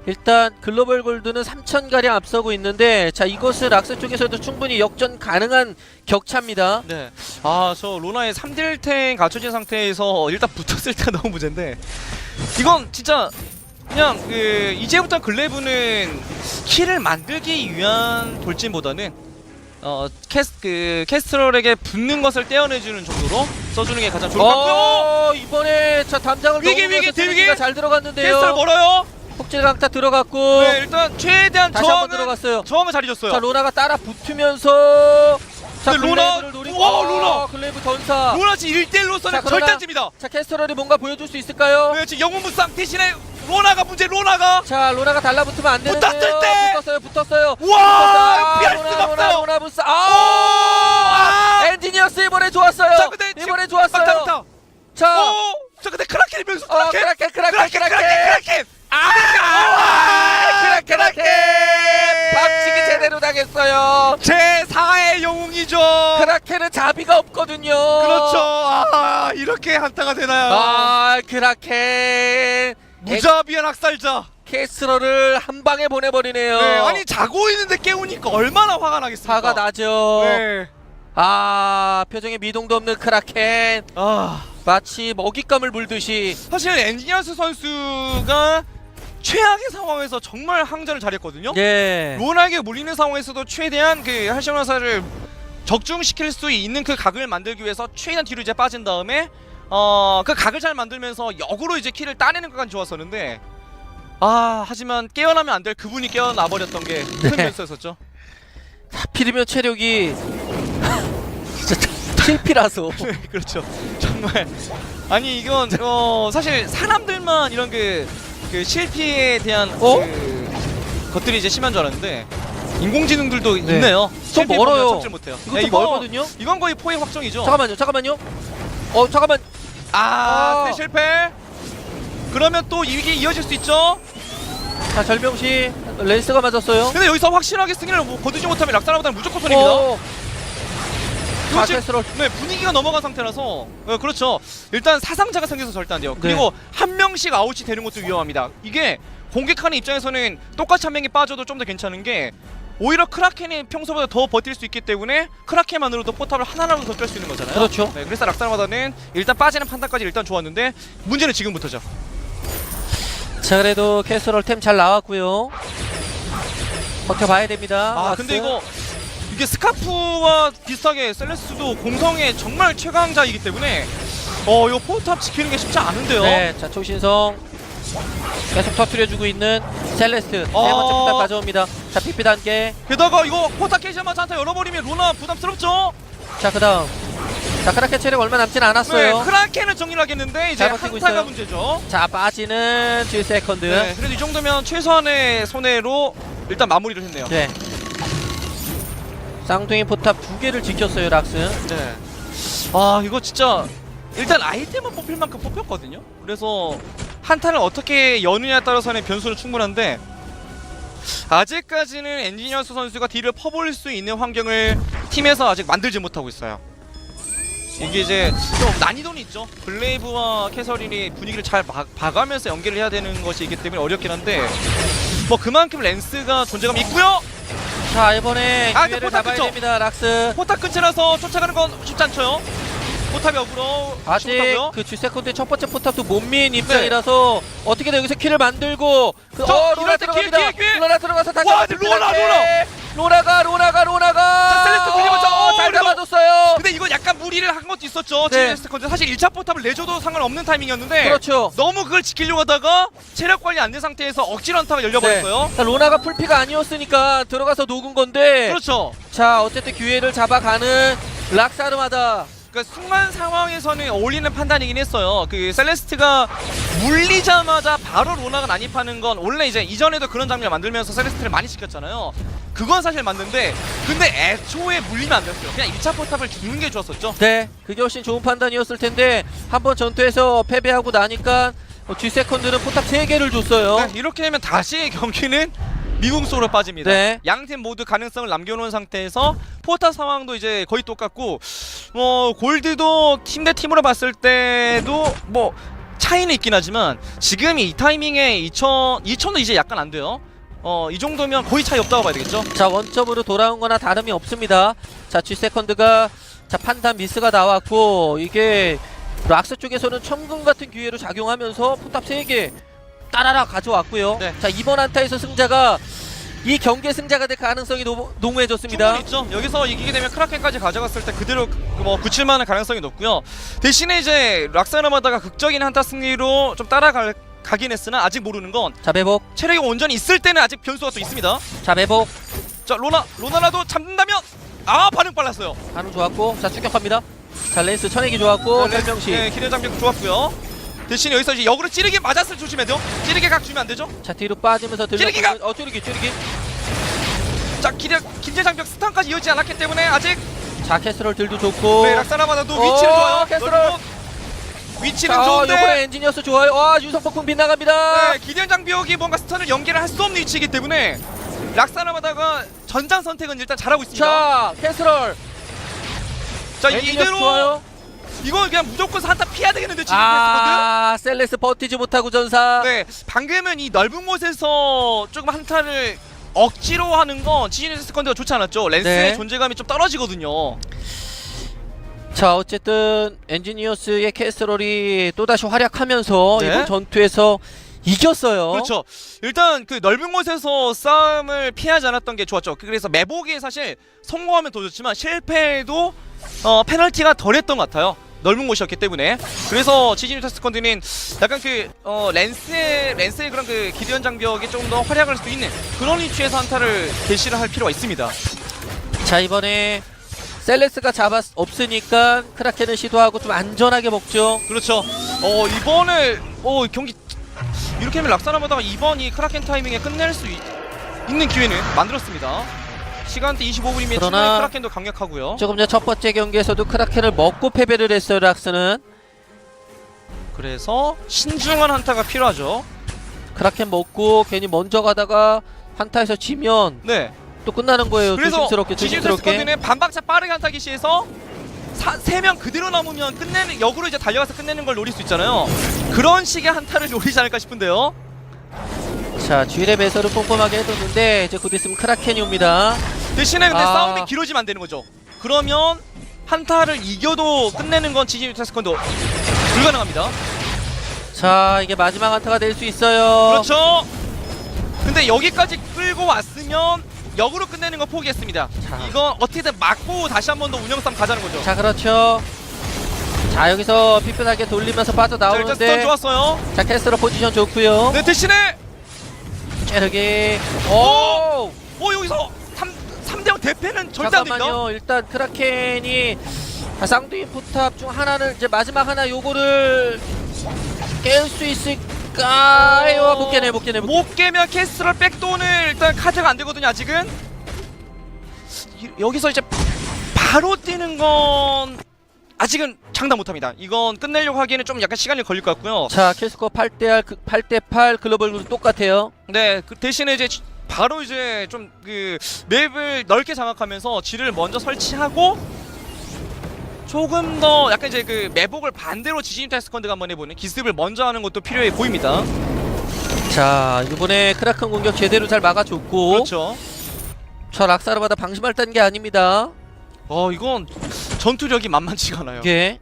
일단 글로벌 골드는 3,000가량 앞서고 있는데, 자, 이것은 락스 쪽에서도 충분히 역전 가능한 격차입니다. 네. 아, 저 로나의 3딜탱 갖춰진 상태에서 일단 붙었을 때가 너무 문제인데 이건 진짜 그냥 그 이제부터 글래브는 킬을 만들기 위한 돌진보다는 캐스트럴에게 붙는 것을 떼어내주는 정도로 써주는 게 가장 좋을 것 같고요. 이번에 자, 담장을 위기, 넘으면서 뒤 위기. 트레이가 잘 들어갔는데요. 캐스트럴 멀어요. 폭질 강타 들어갔고, 네, 일단 최대한 다시 한번 들어갔어요. 저항을 잘 잊었어요. 자, 로나가 따라 붙으면서 자, 근데 로나, 글레이브를 노리고, 와, 로나! 글레이브 전사. 로나 지금 1대1로서는 자, 그러나- 절단집니다. 자, 캐스터럴이 뭔가 보여줄 수 있을까요? 네, 지금 영웅 무쌍 대신에 로나가 문제. 로나가 자, 로나가 달라붙으면 안 되는데요. 붙었을 때! 붙었어요. 와, 피할 수가 없어요. 로나 불사. 아! 엔지니어스 이번에 좋았어요. 자, 근데 이번에 좋았어요. 막타. 자, 오! 자, 근데 크라켄이 명수 크라켄. 크라켄. 크라켄. 박치기 제대로 당했어요. 제 4의 영웅이죠. 크라켄은 자비가 없거든요. 그렇죠. 아, 이렇게 한타가 되나요? 크라켄. 무자비한 학살자. 캐스러를 한 방에 보내버리네요. 네, 아니 자고 있는데 깨우니까 얼마나 화가 나겠습니까? 화가 나죠. 네. 표정에 미동도 없는 크라켄. 마치 먹잇감을 물듯이. 사실 엔지니어스 선수가 최악의 상황에서 정말 항전을 잘했거든요. 예. 로나에게 몰리는 상황에서도 최대한 그 할시오나사를 적중시킬 수 있는 그 각을 만들기 위해서 최대한 뒤로 이제 빠진 다음에 그 각을 잘 만들면서 역으로 이제 킬을 따내는 것까지 좋았었는데 하지만 깨어나면 안 될 그분이 깨어나 버렸던 게 큰 변수였었죠. 하필이면 체력이 진짜 TP라서. 네, 그렇죠. 정말 아니 이건 사실 사람들만 이런 그 실피에 대한 그 것들이 이제 심한 줄 알았는데 인공지능들도 있네요. 좀 멀어요. 찾질 못해요. 이것도 네, 이거- 멀거든요. 이건 거의 포획 확정이죠. 잠깐만요. 잠깐만. 네, 실패. 그러면 또 이게 이어질 수 있죠. 자, 절명시 랜스가 맞았어요. 근데 여기서 확실하게 승리를 거두지 못하면 락사라보다는 무조건 손해입니다. 이거 지금 캐스럴. 네, 분위기가 넘어간 상태라서 그렇죠. 일단 사상자가 생겨서 절대 안 돼요. 그리고 한 명씩 아웃이 되는 것도 위험합니다. 이게 공격하는 입장에서는 똑같이 한 명이 빠져도 좀 더 괜찮은 게 오히려 크라켄이 평소보다 더 버틸 수 있기 때문에 크라켄만으로도 포탑을 하나라도 더 깰 수 있는 거잖아요. 그렇죠. 네, 그래서 락사라마다는 일단 빠지는 판단까지 일단 좋았는데 문제는 지금부터죠. 자, 그래도 캐스럴 템 잘 나왔고요. 버텨봐야 됩니다. 근데 이게 스카프와 비슷하게 셀레스도 공성의 정말 최강자이기 때문에 이거 포탑 지키는 게 쉽지 않은데요. 네, 자, 초신성 계속 터트려주고 있는 셀레스트 네 번째 포탑 가져옵니다. 자, PP 단계. 게다가 이거 포탑 깨자마자 한타 열어버리면 로나 부담스럽죠? 자, 그다음. 자, 크라켄 체력 얼마 남진 않았어요. 네, 크라켄은 정리를 하겠는데 이제 잘 버티고 한타가 있어요. 문제죠. 자, 빠지는 G세컨드. 네, 그래도 이 정도면 최소한의 손해로 일단 마무리를 했네요. 네. 쌍둥이 포탑 2개를 지켰어요, 락스. 네. 이거 진짜 일단 아이템은 뽑힐 만큼 뽑혔거든요. 그래서 한타를 어떻게 여느냐에 따라서는 변수는 충분한데 아직까지는 엔지니어스 선수가 딜을 퍼볼 수 있는 환경을 팀에서 아직 만들지 못하고 있어요. 이게 이제 좀 난이도는 있죠. 블레이브와 캐서린이 분위기를 잘 봐가면서 연계를 해야 되는 것이 있기 때문에 어렵긴 한데 뭐 그만큼 랜스가 존재감이 있고요. 자, 이번에 근데 기회를 포탑 잡아야 그쵸? 됩니다, 락스. 포탑 근처라서 쫓아가는 건 쉽지 않죠. 포탑이 역으로 아직 못하고요. 그 G세컨드의 첫 번째 포탑도 못 민 입장이라서 어떻게든 여기서 킬을 만들고 저, 로나 이럴 때 들어갑니다. 기회. 로나 들어가서 다시 와, 한번 로나! 로나가 자, 셀레스트 물리면서 잘 그리고 잡아줬어요. 근데 이거 약간 무리를 한 것도 있었죠. 네. 지금 사실 1차 포탑을 내줘도 상관없는 타이밍이었는데 그렇죠. 너무 그걸 지키려고 하다가 체력 관리 안 된 상태에서 억지로 한타가 열려버렸어요. 자, 로나가 풀피가 아니었으니까 들어가서 녹은 건데 그렇죠. 자 어쨌든 기회를 잡아가는 락사르마다. 그러니까 순간 상황에서는 어울리는 판단이긴 했어요. 그 셀레스트가 물리자마자 바로 로나가 난입하는 건 원래 이제 이전에도 그런 장면을 만들면서 셀레스트를 많이 시켰잖아요. 그건 사실 맞는데 근데 애초에 물리면 안 됐어요. 그냥 1차 포탑을 주는 게 좋았었죠. 네, 그게 훨씬 좋은 판단이었을 텐데 한번 전투에서 패배하고 나니까 G세컨드는 포탑 3개를 줬어요. 네, 이렇게 되면 다시 경기는 미궁속으로 빠집니다. 네. 양팀 모두 가능성을 남겨놓은 상태에서 포탑 상황도 이제 거의 똑같고 골드도 팀 대 팀으로 봤을 때도 뭐 차이는 있긴 하지만 지금 이 타이밍에 2000도 이제 약간 안 돼요. 이 정도면 거의 차이 없다고 봐야 되겠죠. 자 원점으로 돌아온 거나 다름이 없습니다. 자 G세컨드가 자 판단 미스가 나왔고 이게 락스 쪽에서는 천금 같은 기회로 작용하면서 포탑 3개 따라라 가져왔고요. 네. 자 이번 한타에서 승자가 이 경기의 승자가 될 가능성이 농후해졌습니다. 충분히 있죠. 여기서 이기게 되면 크라켄까지 가져갔을 때 그대로 뭐 굳힐만한 가능성이 높고요. 대신에 이제 락사르마다가 극적인 한타 승리로 좀 따라가긴 했으나 아직 모르는 건 자 매복, 체력이 온전히 있을 때는 아직 변수가 또 있습니다. 자 매복 자 로나라도 잡는다면 반응 빨랐어요. 반응 좋았고 자 추격합니다. 자 렌스 천액이 좋았고 설명시. 네, 기대 장벽 좋았고요. 대신 여기서 이제 역으로 찌르기 맞았을 조심해야 돼요. 찌르기 각 주면 안 되죠. 자 뒤로 빠지면서 찌르기가! 찌르기. 자 기대 장벽 스탄까지 이어지지 않았기 때문에 아직 자 캐스럴 딜도 좋고. 네, 락사르마다도 위치는 좋아요. 캐스럴. 넓은 위치는 자 좋은데 요번에 엔지니어스 좋아요. 와 유성폭풍 빗나갑니다. 네, 기대 장벽이 뭔가 스턴을 연계를 할 수 없는 위치이기 때문에 락사르마다가 전장 선택은 일단 잘하고 있습니다. 자 캐스럴. 자 엔지니어스 이대로 좋아요. 이거 그냥 무조건 한타 피해야 되겠는데 지금 셀레스 버티지 못하고 전사. 네, 방금은 이 넓은 곳에서 조금 한타를 억지로 하는 건 지지니스 세컨드가 좋지 않았죠. 랜스의 네. 존재감이 좀 떨어지거든요. 자 어쨌든 엔지니어스의 캐스럴이 또다시 활약하면서 네. 이번 전투에서 이겼어요. 그렇죠. 일단 그 넓은 곳에서 싸움을 피하지 않았던 게 좋았죠. 그래서 매복이 사실 성공하면 더 좋지만 실패해도 페널티가 덜했던 것 같아요. 넓은 곳이었기 때문에. 그래서 지지니스 세컨드는 약간 그 랜스의 그런 그 기대현 장벽이 조금 더 활약할 수 있는 그런 위치에서 한타를 개시를 할 필요가 있습니다. 자 이번에 셀레스가 없으니까 크라켄을 시도하고 좀 안전하게 먹죠. 그렇죠. 이번에 경기 이렇게 하면 락사르마다가 이번 이 크라켄 타이밍에 끝낼 수 있는 기회는 만들었습니다. 시간대 25분이면 그러나 충분히 크라켄도 강력하고요. 조금 전 첫 번째 경기에서도 크라켄을 먹고 패배를 했어요. 락스는. 그래서 신중한 한타가 필요하죠. 크라켄 먹고 괜히 먼저 가다가 한타에서 지면 네. 또 끝나는 거예요. 그래서 조심스럽게. 지지스커드는 반박자 빠르게 한타 기시에서 3명 그대로 남으면 끝내는 역으로 이제 달려가서 끝내는 걸 노릴 수 있잖아요. 그런 식의 한타를 노리지 않을까 싶은데요. 자 쥐의 배설을 꼼꼼하게 해뒀는데 이제 곧 있으면 크라켄이 옵니다. 대신에 근데 아. 싸움이 길어지면 안 되는 거죠. 그러면 한타를 이겨도 끝내는 건 지지니스 세컨드 불가능합니다. 자 이게 마지막 한타가 될 수 있어요. 그렇죠. 근데 여기까지 끌고 왔으면 역으로 끝내는 거 포기했습니다. 자. 이건 어떻게든 막고 다시 한 번 더 운영 싸움 가자는 거죠. 자 그렇죠. 자 여기서 피곤하게 돌리면서 자, 일단 스턴 빠져나오는데 좋았어요. 자 캐스터 포지션 좋고요. 네, 대신에 찌르기. 오! 여기서 3대0 대패는 절대 안 됩니다. 잠깐만요. 일단 크라켄이 쌍둥이 포탑 중 하나를 이제 마지막 하나 요거를 깰 수 있을까? 못 깨네. 못 깨면 캐스럴 백도는 일단 카드가 안 되거든요. 아직은 여기서 이제 바로 뛰는 건 아직은 장담 못합니다. 이건 끝내려고 하기에는 좀 약간 시간이 걸릴 것 같고요. 자 킬스코어 8대8 글로벌도 똑같아요. 네, 그 대신에 이제 바로 이제 좀 그 맵을 넓게 장악하면서 지를 먼저 설치하고 조금 더 약간 이제 그 매복을 반대로 지지니스 세컨드가 한번 해보는 기습을 먼저 하는 것도 필요해 보입니다. 자 이번에 크라켄 공격 제대로 잘 막아줬고 그렇죠. 저 락사르마다 방심할 딴 게 아닙니다. 이건 전투력이 만만치가 않아요. 이게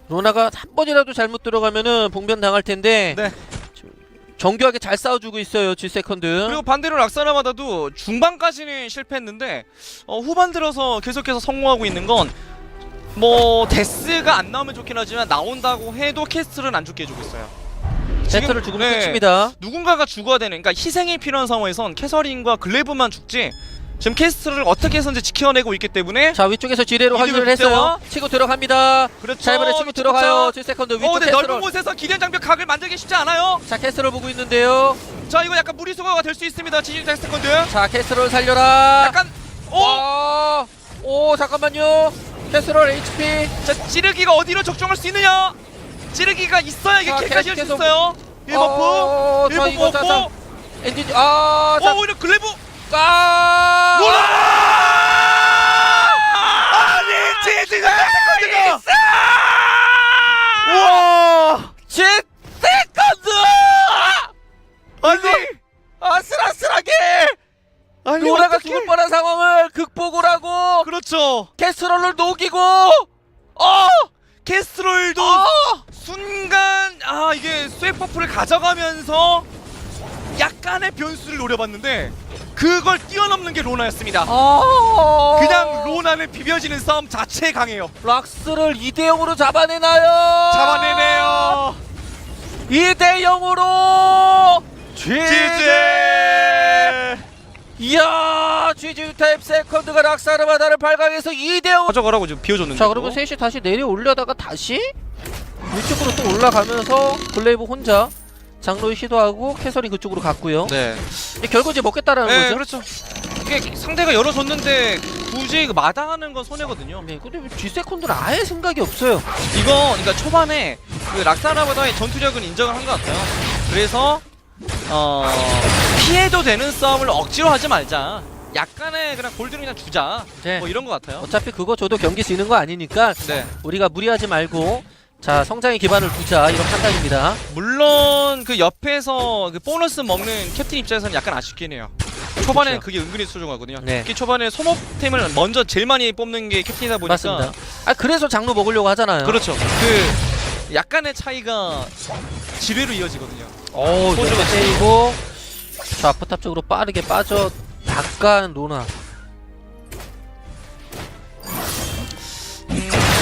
로나가 한 번이라도 잘못 들어가면은 봉변 당할 텐데 네. 정교하게 잘 싸워주고 있어요 G세컨드. 그리고 반대로 락사라마다도 중반까지는 실패했는데 후반 들어서 계속해서 성공하고 있는 건 뭐 데스가 안 나오면 좋긴 하지만 나온다고 해도 캐스트는 안 죽게 해주고 있어요. 배틀을 죽으면 끝입니다. 누군가가 죽어야 되는, 그러니까 희생이 필요한 상황에선 캐서린과 글레브만 죽지 지금 캐스트를 어떻게 해서든지 지켜내고 있기 때문에. 자 위쪽에서 지뢰로 이득을 확인을 했어요. 붙여와. 치고 들어갑니다. 그렇죠. 자 이번에 치고 들어가요 G세컨드. 위쪽 근데 넓은 캐스트롤. 곳에서 기련 장벽 각을 만들기 쉽지 않아요. 자 캐스트롤 보고 있는데요. 자 이거 약간 무리수거가 될 수 있습니다. 지진자 세컨드. 자 캐스트롤 살려라. 약간 오 잠깐만요. 캐스트롤 HP. 자 찌르기가 어디로 적중할 수 있느냐? 찌르기가 있어야 이게 자, 킬까지 할 수 계속. 있어요. 1버프. 자 1버프 이거 없고. 자 엔진 자 오히려 글레브. 까. 로라! 아니 지진자 세컨드가. 우와! G세컨드. 아니 아슬아슬하게 아니 로라가 어떡해. 죽을 뻔한 상황을 극복을 하고 그렇죠. 캐스트롤을 녹이고 캐스트롤도 순간 이게 스웨퍼프를 가져가면서 약간의 변수를 노려봤는데 그걸 뛰어넘는 게 로나였습니다. 그냥 로나는 비벼지는 싸움 자체에 강해요. 락스를 2대0으로 잡아내나요? 잡아내네요. 2대0으로 GG. 이야 GG 타입 세컨드가 락사르마다를 8강에서 2대0. 가져가라고 지금 비워줬는데. 자 그리고 셋이 다시 내려올려다가 다시 위쪽으로 또 올라가면서 블레이브 혼자 장로이 시도하고 캐서린 그쪽으로 갔고요. 네. 결국 이제 먹겠다라는 네, 거죠. 그렇죠. 이게 상대가 열어줬는데 굳이 마당하는 건 손해거든요. 네, 근데 G세컨드는 아예 생각이 없어요. 이거 그러니까 초반에 그 락사라보다의 전투력은 인정을 한 것 같아요. 그래서 피해도 되는 싸움을 억지로 하지 말자. 약간의 그냥 골드를 그냥 주자. 네. 뭐 이런 것 같아요. 어차피 그거 줘도 경기 지는 거 아니니까 네. 우리가 무리하지 말고 자 성장의 기반을 두자 이런 판단입니다. 물론 그 옆에서 그 보너스 먹는 캡틴 입장에서는 약간 아쉽긴 해요. 초반에는 그렇죠. 그게 은근히 소중하거든요. 네. 특히 초반에 소모템을 먼저 제일 많이 뽑는 게 캡틴이다 보니까. 맞습니다. 그래서 장로 먹으려고 하잖아요. 그렇죠. 그 약간의 차이가 지뢰로 이어지거든요. 소주가 때리고 자 포탑 쪽으로 빠르게 빠져 나간 로나.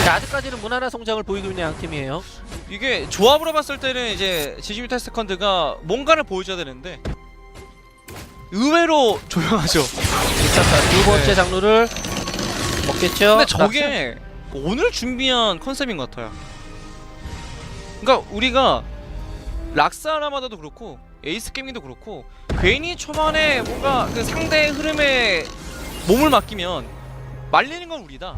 자, 아직까지는 무난한 성장을 보이고 있는 양 팀이에요. 이게 조합으로 봤을 때는 이제 지지뮤탈 세컨드가 뭔가를 보여줘야 되는데 의외로 조용하죠. 자, 두 번째 네. 장르를 먹겠죠. 근데 저게 오늘 준비한 컨셉인 것 같아요. 그러니까 우리가 락사라마다도 그렇고 에이스 게이밍도 그렇고 괜히 초반에 뭔가 그 상대의 흐름에 몸을 맡기면 말리는 건 우리다.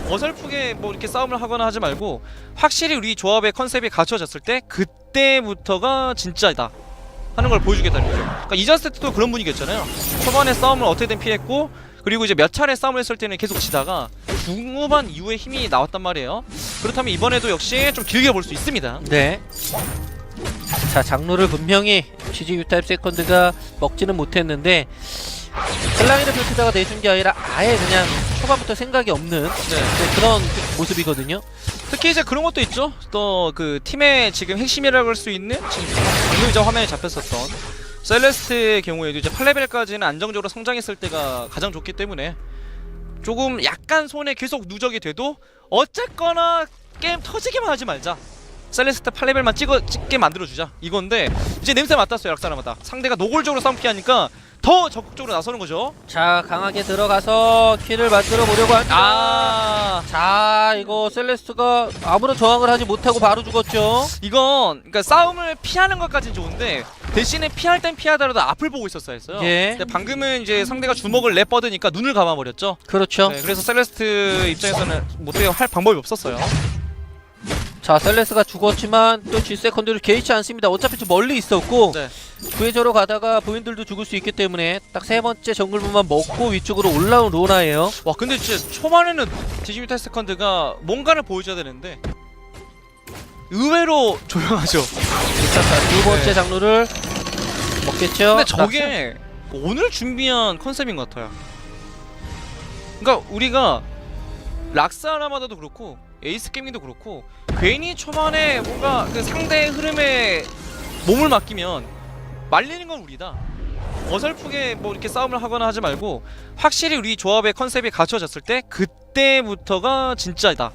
어설프게 뭐 이렇게 싸움을 하거나 하지 말고 확실히 우리 조합의 컨셉이 갖춰졌을 때 그때부터가 진짜다 하는 걸 보여주겠다는 거죠. 그러니까 이전 세트도 그런 분위기였잖아요. 초반에 싸움을 어떻게든 피했고 그리고 이제 몇 차례 싸움을 했을 때는 계속 지다가 중후반 이후에 힘이 나왔단 말이에요. 그렇다면 이번에도 역시 좀 길게 볼 수 있습니다. 네. 자 장르를 분명히 GG 타입 세컨드가 먹지는 못했는데 셀랑이를 펼치다가 내준 게 아니라 아예 그냥 초반부터 생각이 없는 그런 모습이거든요. 특히 이제 그런 것도 있죠. 또 그 팀의 지금 핵심이라고 할 수 있는 지금 방금 이제 화면에 잡혔었던 셀레스트의 경우에도 이제 8레벨까지는 안정적으로 성장했을 때가 가장 좋기 때문에 조금 약간 손에 계속 누적이 돼도 어쨌거나 게임 터지게만 하지 말자. 셀레스트 8레벨만 찍게 만들어주자 이건데 이제 냄새 맡았어요. 락사라마다 상대가 노골적으로 싸움 피하니까 더 적극적으로 나서는 거죠. 자 강하게 들어가서 킬을 만들어 보려고 합니다. 자 이거 셀레스트가 아무런 저항을 하지 못하고 바로 죽었죠. 이건 그러니까 싸움을 피하는 것까지는 좋은데 대신에 피할 땐 피하더라도 앞을 보고 있었어야 했어요. 예. 근데 방금은 이제 상대가 주먹을 내뻗으니까 눈을 감아버렸죠. 그렇죠. 네, 그래서 셀레스트 입장에서는 어떻게 할 방법이 없었어요. 자 셀레스가 죽었지만 또 G세컨드를 개의치 않습니다. 어차피 좀 멀리 있었고 네. 구해저로 가다가 부인들도 죽을 수 있기 때문에 딱 세 번째 정글문만 먹고 위쪽으로 올라온 로나예요. 와 근데 진짜 초반에는 디지뮤탈 세컨드가 뭔가를 보여줘야 되는데 의외로 조용하죠. 자, 두 번째 장르를 먹겠죠. 근데 저게 오늘 준비한 컨셉인 것 같아요. 그러니까 우리가 락사라마다도 그렇고 에이스 게이밍도 그렇고 괜히 초반에 뭔가 그 상대의 흐름에 몸을 맡기면 말리는 건 우리다. 어설프게 뭐 이렇게 싸움을 하거나 하지 말고 확실히 우리 조합의 컨셉이 갖춰졌을 때 그때부터가 진짜다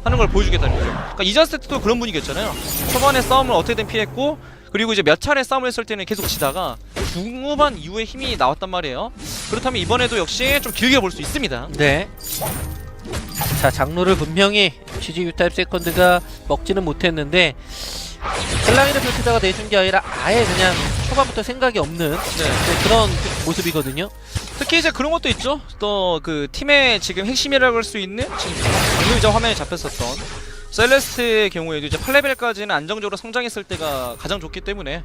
하는 걸 보여주겠다는 거죠. 그러니까 이전 세트도 그런 분위기였잖아요. 초반에 싸움을 어떻게든 피했고 그리고 이제 몇 차례 싸움을 했을 때는 계속 지다가 중후반 이후에 힘이 나왔단 말이에요. 그렇다면 이번에도 역시 좀 길게 볼 수 있습니다. 네. 자, 장로를 분명히 GG U타입 세컨드가 먹지는 못했는데 클라인을 펼치다가 내준 게 아니라 아예 그냥 초반부터 생각이 없는 그런 모습이거든요. 특히 이제 그런 것도 있죠. 또 그 팀의 지금 핵심이라고 할 수 있는 지금 방금 이제 화면에 잡혔었던 셀레스트의 경우에도 이제 8레벨까지는 안정적으로 성장했을 때가 가장 좋기 때문에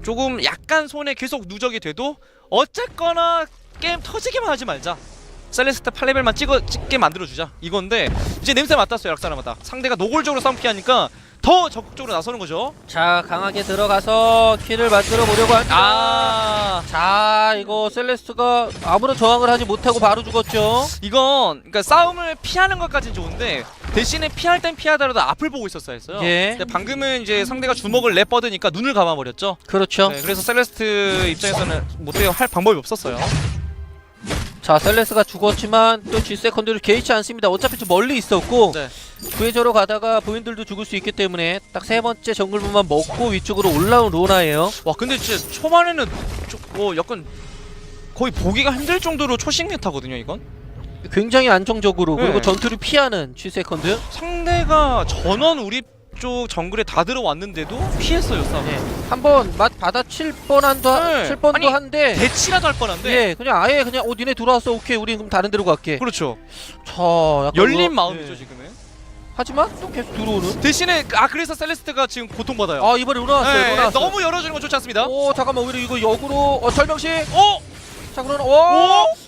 조금 약간 손에 계속 누적이 돼도 어쨌거나 게임 터지게만 하지 말자. 셀레스트 8레벨만 찍게 만들어주자 이건데 이제 냄새 맡았어요. 약사람마다 상대가 노골적으로 싸움 피하니까 더 적극적으로 나서는 거죠. 자, 강하게 들어가서 킬을 만들어 보려고 합니다. 자, 이거 셀레스트가 아무런 저항을 하지 못하고 바로 죽었죠. 이건 그러니까 싸움을 피하는 것까지는 좋은데 대신에 피할 땐 피하더라도 앞을 보고 있었어야 했어요. 예. 근데 방금은 이제 상대가 주먹을 내뻗으니까 눈을 감아버렸죠. 그렇죠. 네, 그래서 셀레스트 입장에서는 못해요. 할 방법이 없었어요. 자, 셀레스가 죽었지만 또 G세컨드를 개의치 않습니다. 어차피 좀 멀리 있었고 네. 구해저로 가다가 부인들도 죽을 수 있기 때문에 딱 세 번째 정글문만 먹고 위쪽으로 올라온 로나예요. 와 근데 진짜 초반에는 약간 거의 보기가 힘들 정도로 초식 메타거든요 이건. 굉장히 안정적으로 네. 그리고 전투를 피하는 G세컨드. 상대가 전원 우리 쪽 정글에 다 들어왔는데도 피했어요 싸움. 네. 한번 맛 받아칠 뻔한도 네. 칠 뻔도 아니, 한데 대치라도 할 뻔한데. 예, 그냥 아예 그냥 니네 들어왔어. 오케이. 우린 그럼 다른 데로 갈게. 그렇죠. 자, 약간 열린 그거- 마음이죠 예. 지금은. 하지만 또 계속 들어오는. 대신에 그래서 셀레스트가 지금 고통받아요. 아, 이번에 올라왔어요. 네, 올라왔어요. 너무 열어주는 건 좋지 않습니다. 오, 잠깐만. 오히려 이거 역으로 설명시. 어? 자, 그러면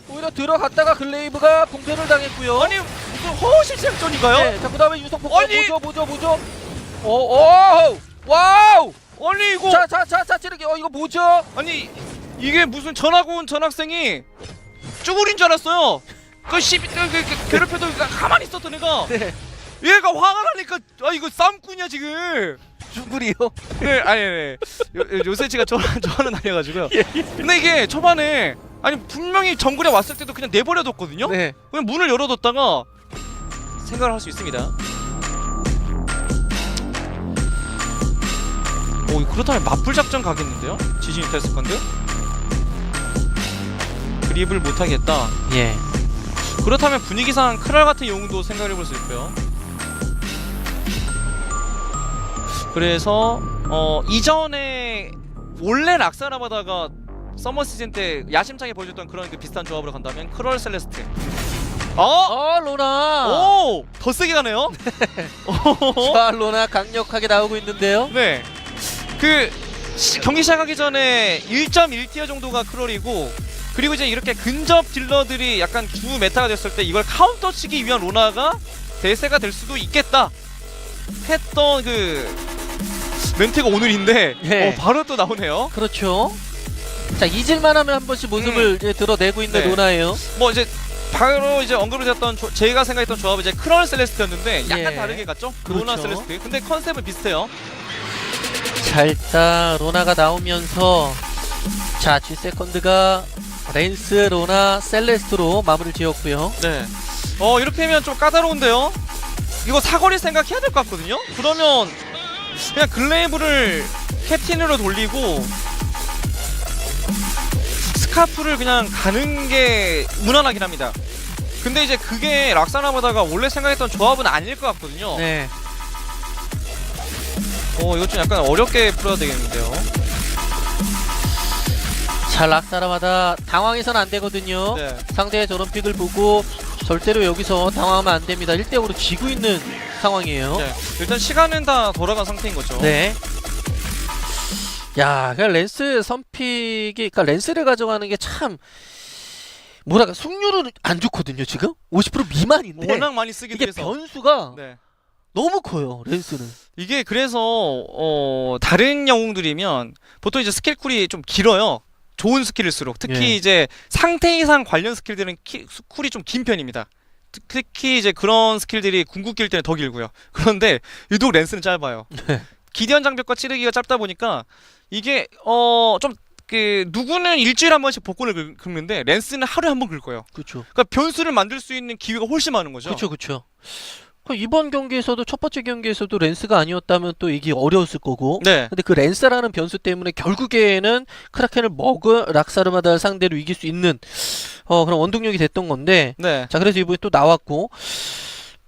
오히려 들어갔다가 글레이브가 공패를 당했고요. 아니 무슨 허실생전인가요? 네, 자, 그다음에 유성폭 아니! 뭐죠? 와우! 아니 이거 자, 찌르기. 이거 뭐죠? 아니 이게 무슨 전학 온 전학생이 쭈구리인 줄 알았어요. 괴롭혀도 가만히 있었던 애가 네. 얘가 화가 나니까 이거 싸움꾼이야 지금. 쭈구리요. 네, 네. 요새 제가 좋아하는 아니어가지고요. 근데 이게 초반에 아니 분명히 정글에 왔을 때도 그냥 내버려뒀거든요. 네. 그냥 문을 열어뒀다가 생각을 할 수 있습니다. 오, 그렇다면 맞불 작전 가겠는데요? 지진 유타 세컨드? 그립을 못하겠다. 예. 그렇다면 분위기상 크랄 같은 용도 생각을 해볼 수 있고요. 그래서 이전에 원래 락사라바다가 서머 시즌 때 야심차게 보여줬던 그런 그 비슷한 조합으로 간다면 크럴 셀레스트. 로나. 오! 더 세게 가네요? 자, 로나 강력하게 나오고 있는데요. 네. 경기 시작하기 전에 1.1티어 정도가 크롤이고 그리고 이제 이렇게 근접 딜러들이 약간 주 메타가 됐을 때 이걸 카운터 치기 위한 로나가 대세가 될 수도 있겠다 했던 그 멘트가 오늘인데 네. 바로 또 나오네요. 그렇죠. 자, 잊을만 하면 한 번씩 모습을 이제 드러내고 있는 네. 로나예요. 뭐 이제 바로 이제 언급을 했던 제가 생각했던 조합은 이제 크럴 셀레스트였는데 약간 예. 다르게 갔죠? 그렇죠. 로나 셀레스트. 근데 컨셉은 비슷해요. 자, 일단 로나가 나오면서 자, G세컨드가 랜스, 로나, 셀레스트로 마무리를 지었고요. 네. 이렇게 하면 좀 까다로운데요? 이거 사거리 생각해야 될 것 같거든요? 그러면 그냥 글레이브를 캡틴으로 돌리고 스카프를 그냥 가는 게 무난하긴 합니다. 근데 이제 그게 락사나바다가 원래 생각했던 조합은 아닐 것 같거든요. 네. 이거 좀 약간 어렵게 풀어야 되겠는데요. 자, 락사라마다 당황해서는 안 되거든요. 네. 상대의 저런 픽을 보고 절대로 여기서 당황하면 안 됩니다. 1대5로 지고 있는 상황이에요. 네. 일단 시간은 다 돌아간 상태인 거죠. 네. 야, 그냥 랜스 선픽이, 그러니까 랜스를 가져가는 게 참 뭐랄까 승률은 안 좋거든요. 지금 50% 미만인데 워낙 많이 쓰긴 이게 해서. 변수가 네. 너무 커요. 랜스는. 이게 그래서 다른 영웅들이면 보통 이제 스킬 쿨이 좀 길어요. 좋은 스킬일수록 특히 예. 이제 상태 이상 관련 스킬들은 쿨이 좀 긴 편입니다. 특히 이제 그런 스킬들이 궁극기일 때는 더 길고요. 그런데 유독 랜스는 짧아요. 기대한 장벽과 찌르기가 짧다 보니까 이게 좀 그 누구는 일주일에 한 번씩 복권을 긁는데 랜스는 하루에 한 번 긁을 거예요. 그렇죠. 그러니까 변수를 만들 수 있는 기회가 훨씬 많은 거죠. 그렇죠. 이번 경기에서도 첫 번째 경기에서도 랜스가 아니었다면 또 이게 어려웠을 거고. 네. 근데 그 랜스라는 변수 때문에 결국에는 크라켄을 락사르마다를 상대로 이길 수 있는 그런 원동력이 됐던 건데. 네. 자, 그래서 이번에 또 나왔고.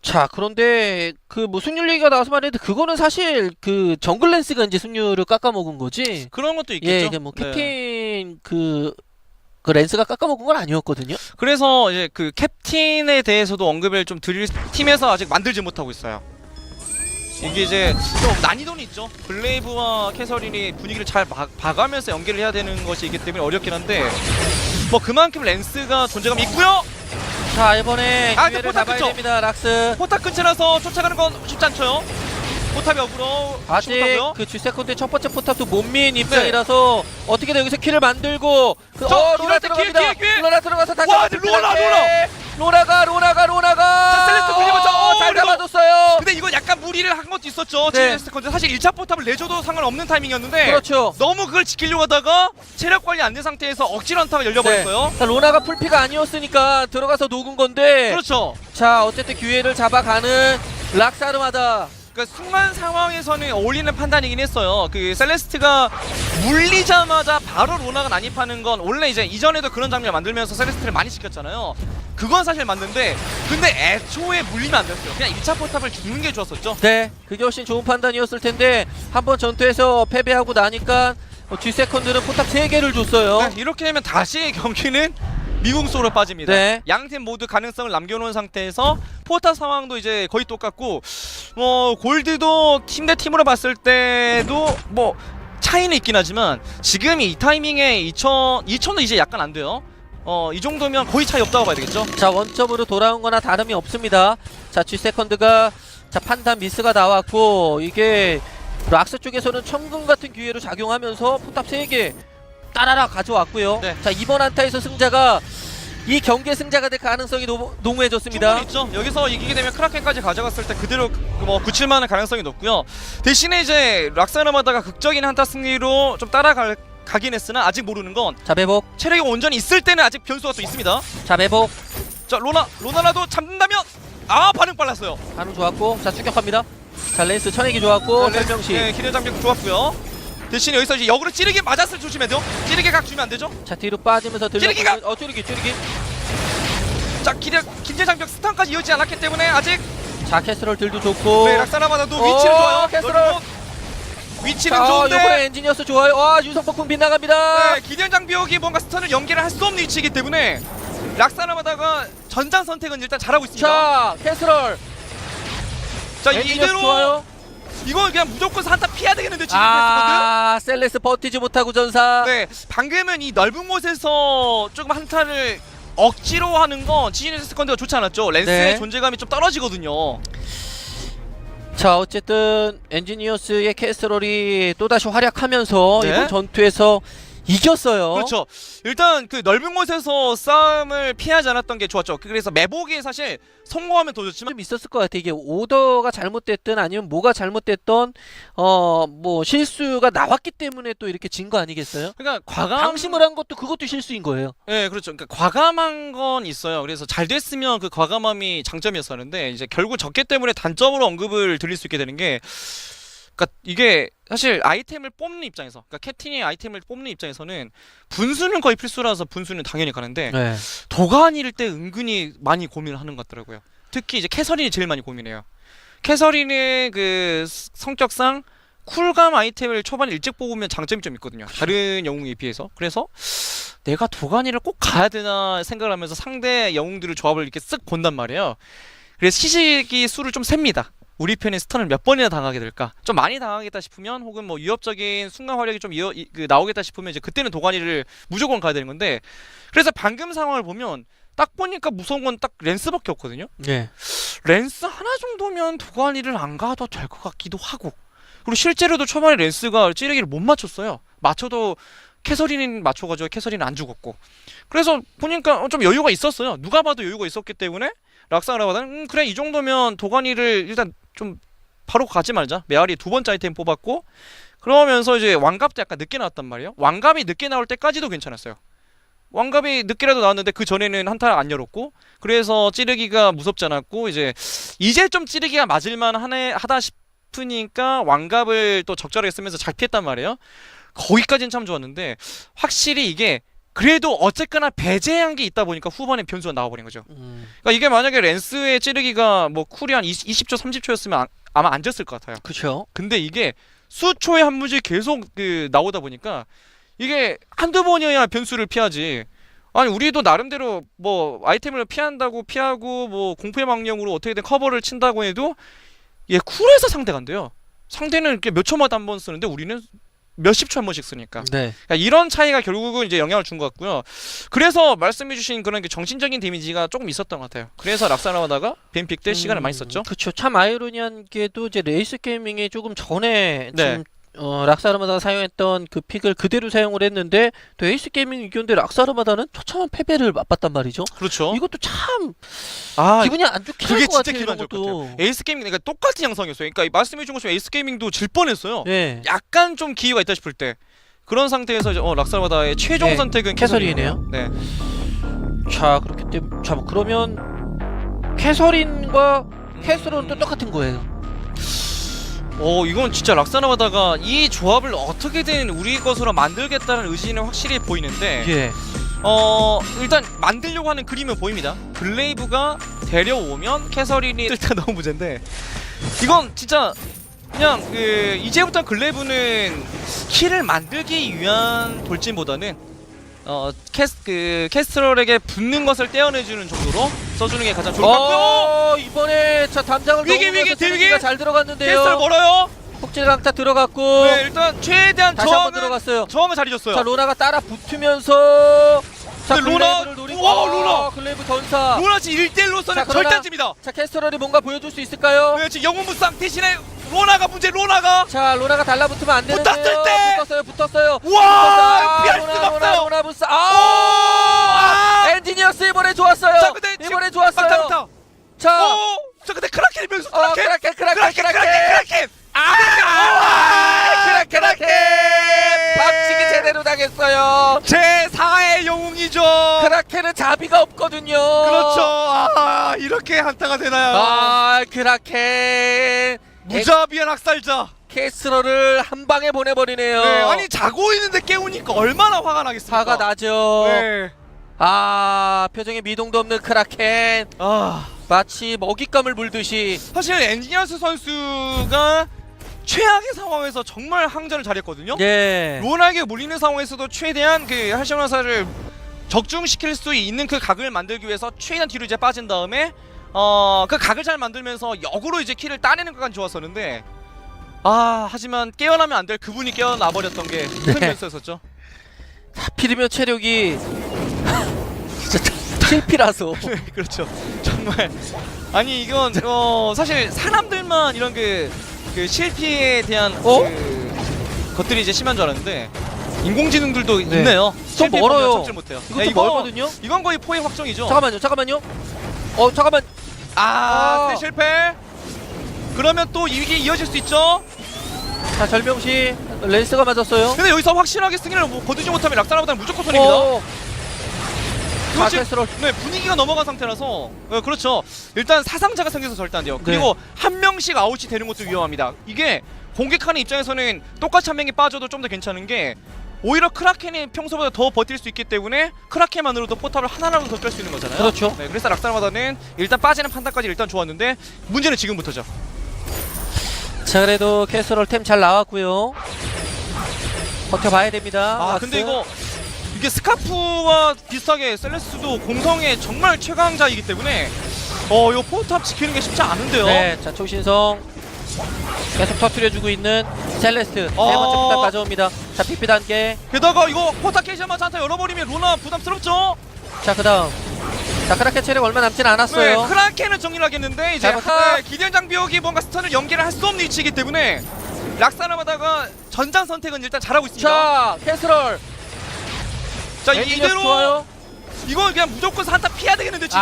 자, 그런데 그 뭐 승률 얘기가 나와서 말했는데 그거는 사실 그 정글 랜스가 이제 승률을 깎아먹은 거지. 그런 것도 있겠죠. 예, 이게 뭐 네. 캡틴 그 랜스가 깎아먹은 건 아니었거든요. 그래서 이제 그 캡틴에 대해서도 언급을 좀 드릴 팀에서 아직 만들지 못하고 있어요. 이게 이제 좀 난이도는 있죠. 블레이브와 캐서린이 분위기를 잘 봐가면서 연계를 해야 되는 것이 있기 때문에 어렵긴 한데 뭐 그만큼 랜스가 존재감이 있고요. 자, 이번에 아, 기회를 포탑 잡아야 그쵸? 됩니다. 락스. 포탑 근처라서 쫓아가는 건 쉽지 않죠. 포탑이 역으로 아직 못하고요. 그 G세컨드의 첫 번째 포탑도 못 민 입장이라서 어떻게든 여기서 킬을 만들고 저, 로라 이럴 때 들어갑니다. 기회. 로라 들어가서 다시 와, 한번 로라가! 로라가 자, 셀레스트 돌리면서 잘 그리고- 잡아줬어요. 근데 이거 약간 무리를 한 것도 있었죠. 네. 지금 사실 1차 포탑을 내줘도 상관없는 타이밍이었는데 그렇죠. 너무 그걸 지키려고 하다가 체력 관리 안 된 상태에서 억지로 한타가 열려버렸어요. 자, 로나가 풀피가 아니었으니까 들어가서 녹은 건데 그렇죠. 자, 어쨌든 기회를 잡아가는 락사르마다. 그러니까 순간 상황에서는 어울리는 판단이긴 했어요. 그 셀레스트가 물리자마자 바로 로나가 난입하는 건 원래 이제 이전에도 그런 장면을 만들면서 셀레스트를 많이 시켰잖아요. 그건 사실 맞는데 근데 애초에 물리면 안 됐어요. 그냥 1차 포탑을 죽는 게 좋았었죠. 네, 그게 훨씬 좋은 판단이었을 텐데 한번 전투에서 패배하고 나니까 G세컨드는 포탑 3개를 줬어요. 네, 이렇게 되면 다시 경기는 미궁속으로 빠집니다. 네. 양팀 모두 가능성을 남겨놓은 상태에서 포탑 상황도 이제 거의 똑같고 골드도 팀 대 팀으로 봤을 때도 뭐 차이는 있긴 하지만 지금 이 타이밍에 2000도 이제 약간 안 돼요. 이 정도면 거의 차이 없다고 봐야 되겠죠. 자, 원점으로 돌아온 거나 다름이 없습니다. 자, G세컨드가 자, 판단 미스가 나왔고 이게 락스 쪽에서는 천금 같은 기회로 작용하면서 포탑 3개 따라라 가져왔고요. 네. 자, 이번 한타에서 승자가 이 경기의 승자가 될 가능성이 농후해졌습니다. 충분히 있죠. 여기서 이기게 되면 크라켄까지 가져갔을 때 그대로 굳힐만한 가능성이 높고요. 대신에 이제 락사르마다가 극적인 한타 승리로 좀 따라가긴 했으나 아직 모르는 건 자, 매복. 체력이 온전히 있을 때는 아직 변수가 또 있습니다. 자, 매복. 자, 로나라도 잡는다면 반응 빨랐어요. 반응 좋았고 자, 추격합니다. 자, 랜스 천액이 좋았고 설명시. 네, 기대 장벽 좋았고요. 대신 여기서 이제 역으로 찌르기 맞았을 조심해야 돼요. 찌르기 각 주면 안 되죠. 자, 뒤로 빠지면서 찌르기가! 찌르기. 자, 기대 장벽 스턴까지 이어지지 않았기 때문에 아직 자, 캐스럴 들도 좋고. 네, 락사르마다도 위치는 좋아요. 캐스럴. 넓은 위치는 자, 좋은데 요번에 엔지니어스 좋아요. 와, 유성폭풍 빗나갑니다. 네, 기대 장벽이 뭔가 스턴을 연계를 할 수 없는 위치이기 때문에 락사르마다가 전장 선택은 일단 잘하고 있습니다. 자, 캐스럴. 자, 엔지니어스 이대로 좋아요. 이건 그냥 무조건 한타 피해야 되겠는데 지금 셀레스 버티지 못하고 전사. 네, 방금은 이 넓은 곳에서 조금 한타를 억지로 하는 건 지니스 세컨드가 좋지 않았죠. 랜스의 네. 존재감이 좀 떨어지거든요. 자, 어쨌든 엔지니어스의 캐스럴이 또다시 활약하면서 네. 이번 전투에서 이겼어요. 그렇죠. 일단 그 넓은 곳에서 싸움을 피하지 않았던 게 좋았죠. 그래서 매복이 사실 성공하면 더 좋지만 좀 있었을 것 같아. 이게 오더가 잘못됐든 아니면 뭐가 잘못됐던 뭐 실수가 나왔기 때문에 또 이렇게 진 거 아니겠어요? 그러니까 방심을 한 것도 그것도 실수인 거예요. 네, 그렇죠. 그러니까 과감한 건 있어요. 그래서 잘 됐으면 그 과감함이 장점이었었는데 이제 결국 졌기 때문에 단점으로 언급을 드릴 수 있게 되는 게 그러니까 이게 사실 아이템을 뽑는 입장에서 그러니까 캡틴이 아이템을 뽑는 입장에서는 분수는 거의 필수라서 분수는 당연히 가는데 네. 도가니일 때 은근히 많이 고민을 하는 것 같더라고요. 특히 이제 캐서린이 제일 많이 고민해요. 캐서린의 그 성격상 쿨감 아이템을 초반에 일찍 뽑으면 장점이 좀 있거든요. 다른 영웅에 비해서. 그래서 내가 도가니를 꼭 가야 되나 생각을 하면서 상대 영웅들을 조합을 이렇게 쓱 본단 말이에요. 그래서 시식이 수를 좀 셉니다. 우리 편이 스턴을 몇 번이나 당하게 될까? 좀 많이 당하겠다 싶으면 혹은 뭐 위협적인 순간 활약이 좀 나오겠다 싶으면 이제 그때는 도가니를 무조건 가야 되는 건데 그래서 방금 상황을 보면 딱 보니까 무서운 건 딱 랜스밖에 없거든요. 네. 랜스 하나 정도면 도가니를 안 가도 될 것 같기도 하고 그리고 실제로도 초반에 랜스가 찌르기를 못 맞췄어요. 맞춰도 캐서린은 맞춰가지고 캐서린은 안 죽었고 그래서 보니까 좀 여유가 있었어요. 누가 봐도 여유가 있었기 때문에 락사르마다는 그래 이 정도면 도가니를 일단 좀 바로 가지 말자. 메아리 두 번째 아이템 뽑았고 그러면서 이제 왕갑도 약간 늦게 나왔단 말이에요. 왕갑이 늦게 나올 때까지도 괜찮았어요. 왕갑이 늦게라도 나왔는데 그 전에는 한타 안 열었고 그래서 찌르기가 무섭지 않았고 이제 좀 찌르기가 맞을만 하다 싶으니까 왕갑을 또 적절하게 쓰면서 잘 피했단 말이에요. 거기까지는 참 좋았는데 확실히 이게 그래도 어쨌거나 배제한 게 있다 보니까 후반에 변수가 나와버린 거죠. 그러니까 이게 만약에 랜스의 찌르기가 뭐 쿨이 한 20초 30초였으면 아마 안 졌을 것 같아요. 그렇죠. 근데 이게 수초의 한 문제 계속 나오다 보니까 이게 한두 번이어야 변수를 피하지. 아니 우리도 나름대로 뭐 아이템을 피하고 뭐 공포의 망령으로 어떻게든 커버를 친다고 해도 얘 쿨에서 상대가 안 돼요. 상대는 이렇게 몇 초마다 한 번 쓰는데 우리는 몇십 초 한 번씩 쓰니까. 네. 그러니까 이런 차이가 결국은 이제 영향을 준 것 같고요. 그래서 말씀해주신 그런 게 정신적인 데미지가 조금 있었던 것 같아요. 그래서 락사나하다가 뱀픽 때 시간을 많이 썼죠. 그렇죠. 참 아이러니한 게도 이제 레이스 게이밍이 조금 전에 네. 지금 락사르마다가 사용했던 그 픽을 그대로 사용을 했는데 또 에이스 게이밍 이겼는데 락사르마다는 처참한 패배를 맛봤단 말이죠. 그렇죠. 이것도 참 아 기분이 안 좋게 그게 할 것 진짜 같아요. 기분 안 이런 좋을 것 것도. 같아요. 에이스 게이밍 그러니까 똑같은 양상이었어요. 그러니까 말씀해준 것처럼 에이스 게이밍도 질 뻔했어요. 네. 약간 좀 기회가 있다 싶을 때 그런 상태에서 이제 락사르마다의 최종 네. 선택은 캐서린이네요. 네. 자 그렇기 때문에 자 그러면 캐서린과 캐스로는 또 똑같은 거예요. 이건 진짜 락사나바다가 이 조합을 어떻게든 우리 것으로 만들겠다는 의지는 확실히 보이는데 예. 일단 만들려고 하는 그림은 보입니다. 글레이브가 데려오면 캐서린이 일단 너무 문제인데 이건 진짜 그냥 이제부터 글레이브는 킬을 만들기 위한 돌진보다는 캐스트럴에게 붙는 것을 떼어내주는 정도로 써주는 게 가장 좋을 것 같고요. 이번에 자 담장을 위기, 넘으면서 위기. 가 잘 들어갔는데요. 캐스트럴 멀어요. 폭질 강타 들어갔고 네, 일단 최대한 다시 한번 들어갔어요. 저항을 잘 잊었어요. 자 로나가 따라 붙으면서 자 근데 로나! 글레이브를 노리고 와, 로나! 글레이브 전사. 로나 지금 1대1로서는 자, 그러나- 절단집니다. 자 캐스터럴이 뭔가 보여줄 수 있을까요? 네, 지금 영웅 무쌍 대신에 로나가 문제. 로나가 자 로나가 달라붙으면 안 되는데요. 붙었을 때! 붙었어요. 와 피할 수가 없어요. 로나 불사. 아! 엔지니어스 이번에 좋았어요. 자, 근데 지금 이번에 좋았어요. 막타. 자 자 근데 크라켄이 변수. 크라켄 크라켄. 크라켄 박치기 제대로 당했어요. 제 4의 영웅이죠. 크라켄은 자비가 없거든요. 그렇죠. 이렇게 한타가 되나요? 크라켄 무자비한 학살자. 캐스러를 한 방에 보내버리네요. 네, 아니 자고 있는데 깨우니까 얼마나 화가 나겠습니까? 화가 나죠. 네. 표정에 미동도 없는 크라켄 마치 먹잇감을 물듯이. 사실 엔지니어스 선수가 최악의 상황에서 정말 항전을 잘했거든요. 예. 로나에게 몰리는 상황에서도 최대한 할시온화사를 적중시킬 수 있는 그 각을 만들기 위해서 최대한 뒤로 이제 빠진 다음에 그 각을 잘 만들면서 역으로 이제 킬을 따내는 것까지 좋았었는데 하지만 깨어나면 안 될 그분이 깨어나 버렸던 게 큰 변수였었죠. 하필이면 체력이 진짜 TP라서. 네, 그렇죠. 정말 아니 이건 사실 사람들만 이런 그 실피에 대한 것들이 이제 심한 줄 알았는데 인공지능들도 있네요. 좀 실피 멀어요. 보면 참지를 못해요. 이것도 네, 이거- 멀거든요. 이건 거의 포획 확정이죠. 잠깐만요. 잠깐만. 네, 실패. 그러면 또 이게 이어질 수 있죠. 자 절명시 랜스가 맞았어요. 근데 여기서 확실하게 승리를 거두지 못하면 락사나보다는 무조건 손해입니다. 자 이거 지금 캐스럴. 네, 분위기가 넘어간 상태라서 그렇죠. 일단 사상자가 생겨서 절대 안 돼요. 그리고 한 명씩 아웃이 되는 것도 위험합니다. 이게 공격하는 입장에서는 똑같이 한 명이 빠져도 좀 더 괜찮은 게 오히려 크라켄이 평소보다 더 버틸 수 있기 때문에 크라켄만으로도 포탑을 하나라도 더 뺄 수 있는 거잖아요. 그렇죠. 네, 그래서 락사나마다는 일단 빠지는 판단까지 일단 좋았는데 문제는 지금부터죠. 자 그래도 캐스럴 템 잘 나왔고요. 버텨봐야 됩니다. 근데 이게 스카프와 비슷하게 셀레스도 공성의 정말 최강자이기 때문에 이거 포탑 지키는 게 쉽지 않은데요. 네, 자 초신성 계속 터뜨려주고 있는 셀레스트 네 번째 포탑 가져옵니다. 자 PP 단계. 게다가 이거 포탑 깨자마자 한타 열어버리면 로나 부담스럽죠? 자 그다음 자 크라켄 체력 얼마 남진 않았어요. 네, 크라켄은 정리를 하겠는데 이제 자, 기대한 장벽이 뭔가 스턴을 연계를 할 수 없는 위치이기 때문에 락사나마다가 전장 선택은 일단 잘하고 있습니다. 자 캐스럴. 자 엔지니어스 이대로 좋아요. 이거 그냥 무조건 한타 피해야 되겠는데 지금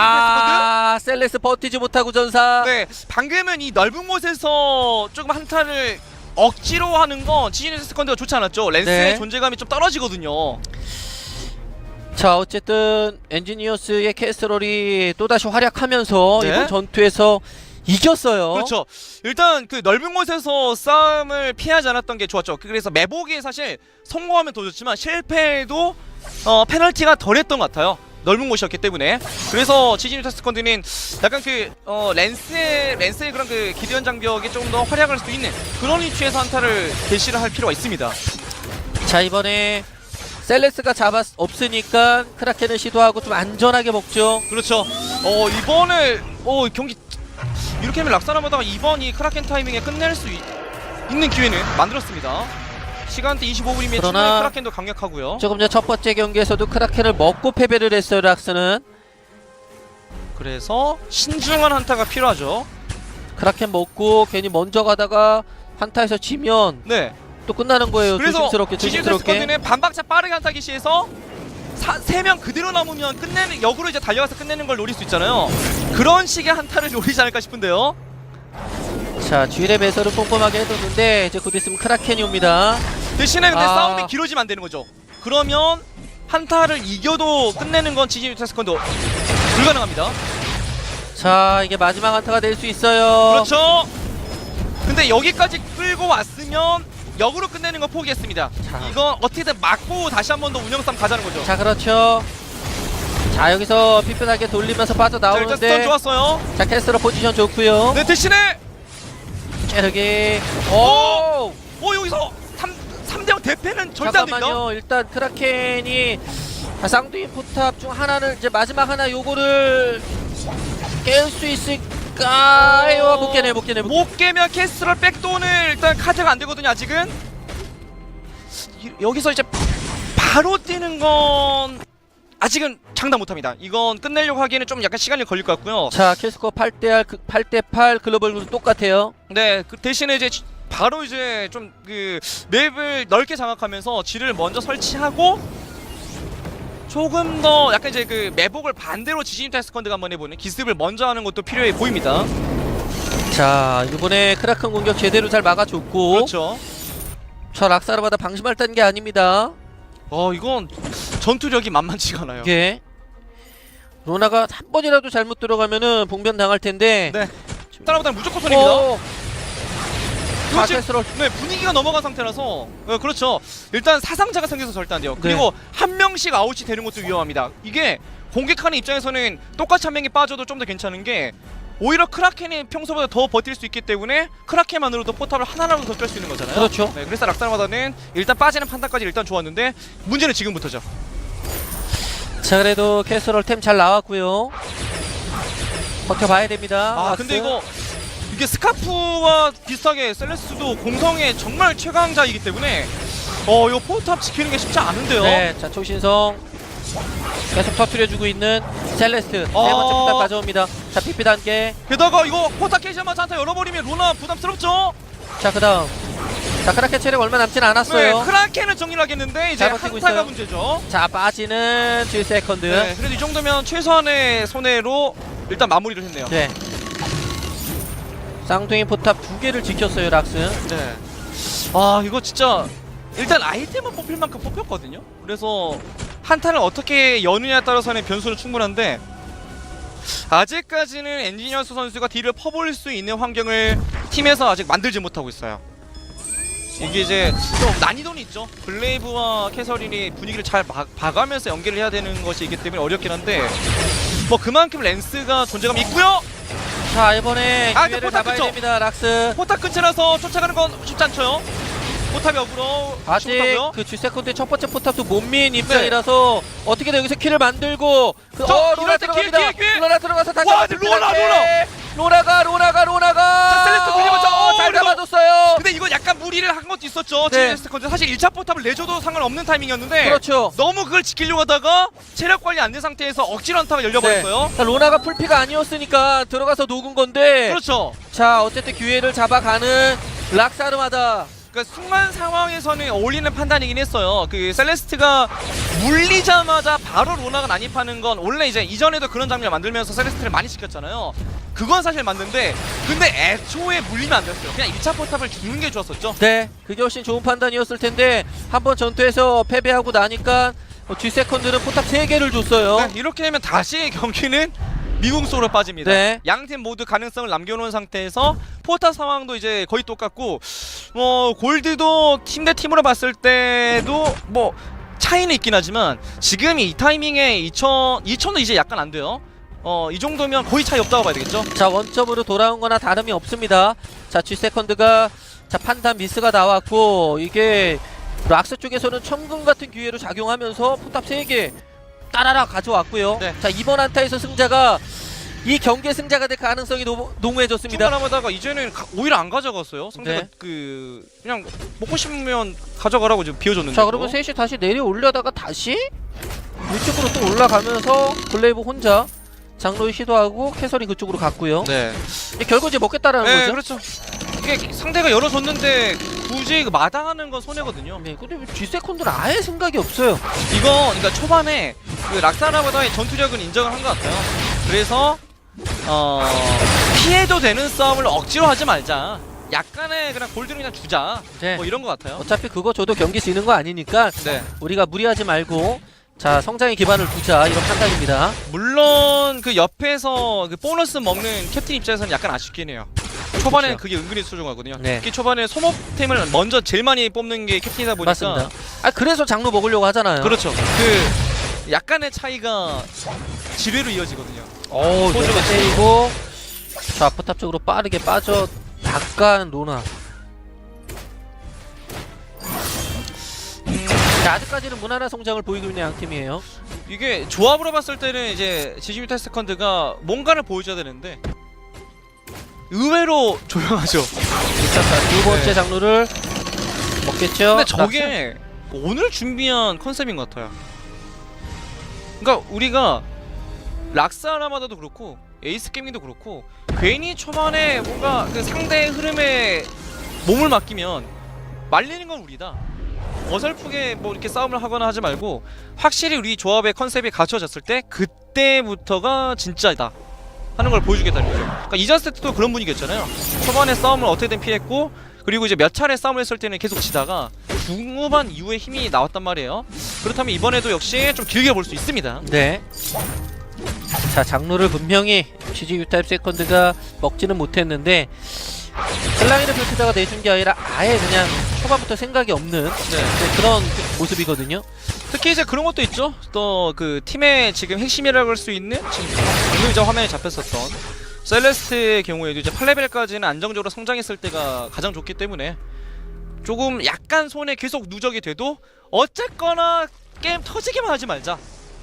셀레스 버티지 못하고 전사. 네, 방금은 이 넓은 곳에서 조금 한타를 억지로 하는 건 지지니스 세컨드가 좋지 않았죠. 랜스의 네. 존재감이 좀 떨어지거든요. 자, 어쨌든 엔지니어스의 캐스럴이 또다시 활약하면서 네. 이번 전투에서 이겼어요. 그렇죠. 일단 그 넓은 곳에서 싸움을 피하지 않았던 게 좋았죠. 그래서 매복이 사실 성공하면 더 좋지만 실패해도 페널티가 덜했던 것 같아요. 넓은 곳이었기 때문에. 그래서 지지니스 세컨드는 약간 랜스의 그런 그 기대현 장벽이 조금 더 활약할 수 있는 그런 위치에서 한타를 개시를 할 필요가 있습니다. 자, 이번에 셀레스가 없으니까 크라켄을 시도하고 좀 안전하게 먹죠. 그렇죠. 이번에 경기 이렇게 하면 락사나마다가 이번 이 크라켄 타이밍에 끝낼 수 있는 기회는 만들었습니다. 시간대 25분이면 그러나 충분히 크라켄도 강력하고요. 조금 전 첫 번째 경기에서도 크라켄을 먹고 패배를 했어요, 락스는. 그래서 신중한 한타가 필요하죠. 크라켄 먹고 괜히 먼저 가다가 한타에서 지면 네. 또 끝나는 거예요. 그래서 조심스럽게 지지니스 조심스럽게. 세컨드는 반박자 빠르게 한타 기시에서 3명 그대로 남으면 끝내는 역으로 이제 달려가서 끝내는 걸 노릴 수 있잖아요. 그런 식의 한타를 노리지 않을까 싶은데요. 자, 쥐의 매설을 꼼꼼하게 해뒀는데 이제 곧 있으면 크라켄이 옵니다. 대신에 근데 아. 싸움이 길어지면 안 되는 거죠. 그러면 한타를 이겨도 끝내는 건 지지니스 세컨드 불가능합니다. 자, 이게 마지막 한타가 될 수 있어요. 그렇죠. 근데 여기까지 끌고 왔으면 역으로 끝내는 거 포기했습니다. 자. 이건 어떻게든 막고 다시 한 번 더 운영 싸움 가자는 거죠. 자, 그렇죠. 자, 여기서 피편하게 돌리면서 자, 일단 스턴 빠져나오는데 좋았어요. 자, 캐스터 포지션 좋고요. 네, 대신에 체력이 오! 여기서 3대0 대패는 절대 안 됩니다. 잠깐만요. 일단 크라켄이 쌍둥이 포탑 중 하나를 이제 마지막 하나 요거를 깰 수 있을까요? 못 깨네. 못 깨면 캐스럴 백도는 일단 카드가 안 되거든요. 아직은 여기서 이제 바로 뛰는 건 아직은 장담 못합니다. 이건 끝내려고 하기에는 좀 약간 시간이 걸릴 것 같고요. 자, 킬스코어 8대8 글로벌도 똑같아요. 네, 그 대신에 이제 바로 이제 좀 그 맵을 넓게 장악하면서 지를 먼저 설치하고 조금 더 약간 이제 그 매복을 반대로 지지니스 세컨드가 한번 해보는 기습을 먼저 하는 것도 필요해 보입니다. 자, 이번에 크라켄 공격 제대로 잘 막아줬고 그렇죠. 저 락사르마다 방심할 딴 게 아닙니다. 이건 전투력이 만만치가 않아요. 이게 로나가 한 번이라도 잘못 들어가면은 봉변 당할 텐데. 네. 따라보다는 무조건 손입니다. 자, 지금 캐스럴. 네, 분위기가 넘어간 상태라서 그렇죠. 일단 사상자가 생겨서 절대 안 돼요. 그리고 한 명씩 아웃이 되는 것도 위험합니다. 이게 공격하는 입장에서는 똑같이 한 명이 빠져도 좀 더 괜찮은 게 오히려 크라켄이 평소보다 더 버틸 수 있기 때문에 크라켄만으로도 포탑을 하나라도 더 깰 수 있는 거잖아요. 그렇죠. 네, 그래서 락사르마다는 일단 빠지는 판단까지 일단 좋았는데 문제는 지금부터죠. 자, 그래도 캐스럴 템 잘 나왔고요. 버텨봐야 됩니다. 아, 근데 이게 스카프와 비슷하게 셀레스도 공성의 정말 최강자이기 때문에 이거 포탑 지키는 게 쉽지 않은데요. 네, 자, 초신성 계속 터트려주고 있는 셀레스트 네 번째 포탑 가져옵니다. 자, 피피 단계. 게다가 이거 포탑 깨지자마자 한타 열어버리면 로나 부담스럽죠? 자, 그 다음. 자, 크라켄 체력 얼마 남진 않았어요. 네, 크라켄은 정리를 하겠는데 이제 잘 버티고 한타가 있어요. 문제죠. 자, 빠지는 2세컨드. 네, 그래도 이 정도면 최소한의 손해로 일단 마무리를 했네요. 네. 쌍둥이 포탑 2개를 지켰어요, 락스. 네. 아, 이거 진짜 일단 아이템은 뽑힐 만큼 뽑혔거든요. 그래서 한타를 어떻게 여느냐에 따라서는 변수는 충분한데 아직까지는 엔지니어스 선수가 딜을 퍼볼 수 있는 환경을 팀에서 아직 만들지 못하고 있어요. 이게 이제 좀 난이도는 있죠. 블레이브와 캐서린이 분위기를 잘 봐가면서 연계를 해야 되는 것이 있기 때문에 어렵긴 한데 뭐 그만큼 랜스가 존재감이 있고요. 자, 이번에 아, 기회를 포탑 잡아야 그쵸? 됩니다, 락스. 포탑 근처라서 쫓아가는 건 쉽지 않죠. 포탑이 역으로 아직 못하고요. 그 G세컨드의 첫 번째 포탑도 못 민 입장이라서 어떻게든 여기서 킬을 만들고 저, 로나 이럴 때 들어갑니다. 기회. 로나 들어가서 다시 와, 한번 로나! 로나가 자, 셀레스트 밀리면서 잘 그리고- 잡아줬어요. 근데 이거 약간 무리를 한 것도 있었죠. 네. 지금 사실 1차 포탑을 내줘도 상관없는 타이밍이었는데 그렇죠. 너무 그걸 지키려고 하다가 체력 관리 안 된 상태에서 억지로 한타가 열려버렸어요. 자, 로나가 풀피가 아니었으니까 들어가서 녹은 건데 그렇죠. 자, 어쨌든 기회를 잡아가는 락사르마다. 그러니까 순간 상황에서는 어울리는 판단이긴 했어요. 그 셀레스트가 물리자마자 바로 로나가 난입하는 건 원래 이제 이전에도 그런 장면을 만들면서 셀레스트를 많이 시켰잖아요. 그건 사실 맞는데 근데 애초에 물리면 안 됐어요. 그냥 1차 포탑을 주는 게 좋았었죠. 네, 그게 훨씬 좋은 판단이었을 텐데 한번 전투에서 패배하고 나니까 G세컨드는 포탑 3개를 줬어요. 네, 이렇게 되면 다시 경기는 미궁속으로 빠집니다. 네. 양팀 모두 가능성을 남겨놓은 상태에서 포탑 상황도 이제 거의 똑같고 골드도 팀 대 팀으로 봤을 때도 뭐 차이는 있긴 하지만 지금 이 타이밍에 2000도 이제 약간 안 돼요. 이 정도면 거의 차이 없다고 봐야 되겠죠. 자, 원점으로 돌아온 거나 다름이 없습니다. 자, G세컨드가 자 판단 미스가 나왔고 이게 락스 쪽에서는 천금 같은 기회로 작용하면서 포탑 3개 따라라 가져왔고요. 네. 자, 이번 한타에서 승자가 이 경기의 승자가 될 가능성이 농후해졌습니다. 충분하다가 이제는 오히려 안 가져갔어요. 상대가 네. 그냥 먹고 싶으면 가져가라고 지금 비워줬는데. 자, 그리고 셋이 다시 내려올려다가 다시 위쪽으로 또 올라가면서 블레이브 혼자 장로이 시도하고 캐서린 그쪽으로 갔고요. 네. 결국 이제 먹겠다라는 네, 거죠. 그렇죠. 이게 상대가 열어줬는데 굳이 마당하는 건 손해거든요. 네, 근데 G세컨드는 아예 생각이 없어요. 이거 그러니까 초반에 그 락사라보다의 전투력은 인정을 한 것 같아요. 그래서 피해도 되는 싸움을 억지로 하지 말자. 약간의 그냥 골드를 그냥 주자. 네. 뭐 이런 것 같아요. 어차피 그거 줘도 경기 지는 거 아니니까 네. 우리가 무리하지 말고 자 성장의 기반을 두자 이런 판단입니다. 물론 그 옆에서 그 보너스 먹는 캡틴 입장에서는 약간 아쉽긴 해요. 초반에는 그렇죠. 그게 은근히 소중하거든요. 네. 특히 초반에 소모템을 먼저 제일 많이 뽑는 게 캡틴이다 보니까. 맞습니다. 아 그래서 장로 먹으려고 하잖아요. 그렇죠. 그 약간의 차이가 지뢰로 이어지거든요. 소주가 때리고 자 포탑 쪽으로 빠르게 빠져 나간 로나. 자, 아직까지는 무난한 성장을 보이고 있는 양 팀이에요. 이게 조합으로 봤을 때는 이제 지지뮤탈 세컨드가 뭔가를 보여줘야 되는데 의외로 조용하죠. 자, 두 번째 네. 장로를 먹겠죠. 근데 저게 오늘 준비한 컨셉인 것 같아요. 그러니까 우리가 락사라마다도 그렇고 에이스 게이밍도 그렇고 괜히 초반에 뭔가 그 상대의 흐름에 몸을 맡기면 말리는 건 우리다. 어설프게 뭐 이렇게 싸움을 하거나 하지 말고 확실히 우리 조합의 컨셉이 갖춰졌을 때 그때부터가 진짜다 하는 걸 보여주겠다는 거죠. 그러니까 이전 세트도 그런 분위기였잖아요. 초반에 싸움을 어떻게든 피했고 그리고 이제 몇 차례 싸움을 했을 때는 계속 지다가 중후반 이후에 힘이 나왔단 말이에요. 그렇다면 이번에도 역시 좀 길게 볼 수 있습니다. 네. 자 장로를 분명히 GG U타입 세컨드가 먹지는 못했는데 셀라이를 펼치다가 내준 게 아니라 아예 그냥 초반부터 생각이 없는 그런 모습이거든요. 특히 이제 그런 것도 있죠. 또 그 팀의 지금 핵심이라고 할 수 있는 지금 방금 이제 화면에 잡혔었던 셀레스트의 경우에도 이제 8레벨까지는 안정적으로 성장했을 때가 가장 좋기 때문에 조금 약간 손에 계속 누적이 돼도 어쨌거나 게임 터지게만 하지 말자.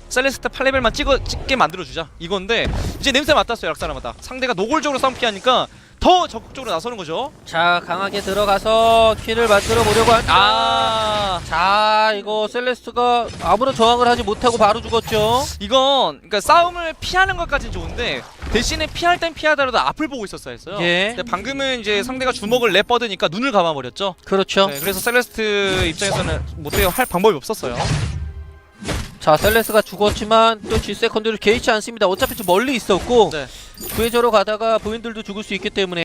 셀레스트 8레벨만 찍게 만들어주자 이건데 이제 냄새 맡았어요. 락사라마다 상대가 노골적으로 싸움 피하니까 더 적극적으로 나서는 거죠. 자 강하게 들어가서 킬을 만들어 보려고 합니다. 자 이거 셀레스트가 아무런 저항을 하지 못하고 바로 죽었죠. 이건 그러니까 싸움을 피하는 것까지는 좋은데 대신에 피할 땐 피하더라도 앞을 보고 있었어야 했어요. 예. 근데 방금은 이제 상대가 주먹을 내뻗으니까 눈을 감아버렸죠. 그렇죠. 네, 그래서 셀레스트 입장에서는 못해요 할 방법이 없었어요. 자 셀레스가 죽었지만 또 G세컨드를 개의치 않습니다. 어차피 좀 멀리 있었고 네. 구해저러 가다가 부인들도 죽을 수 있기 때문에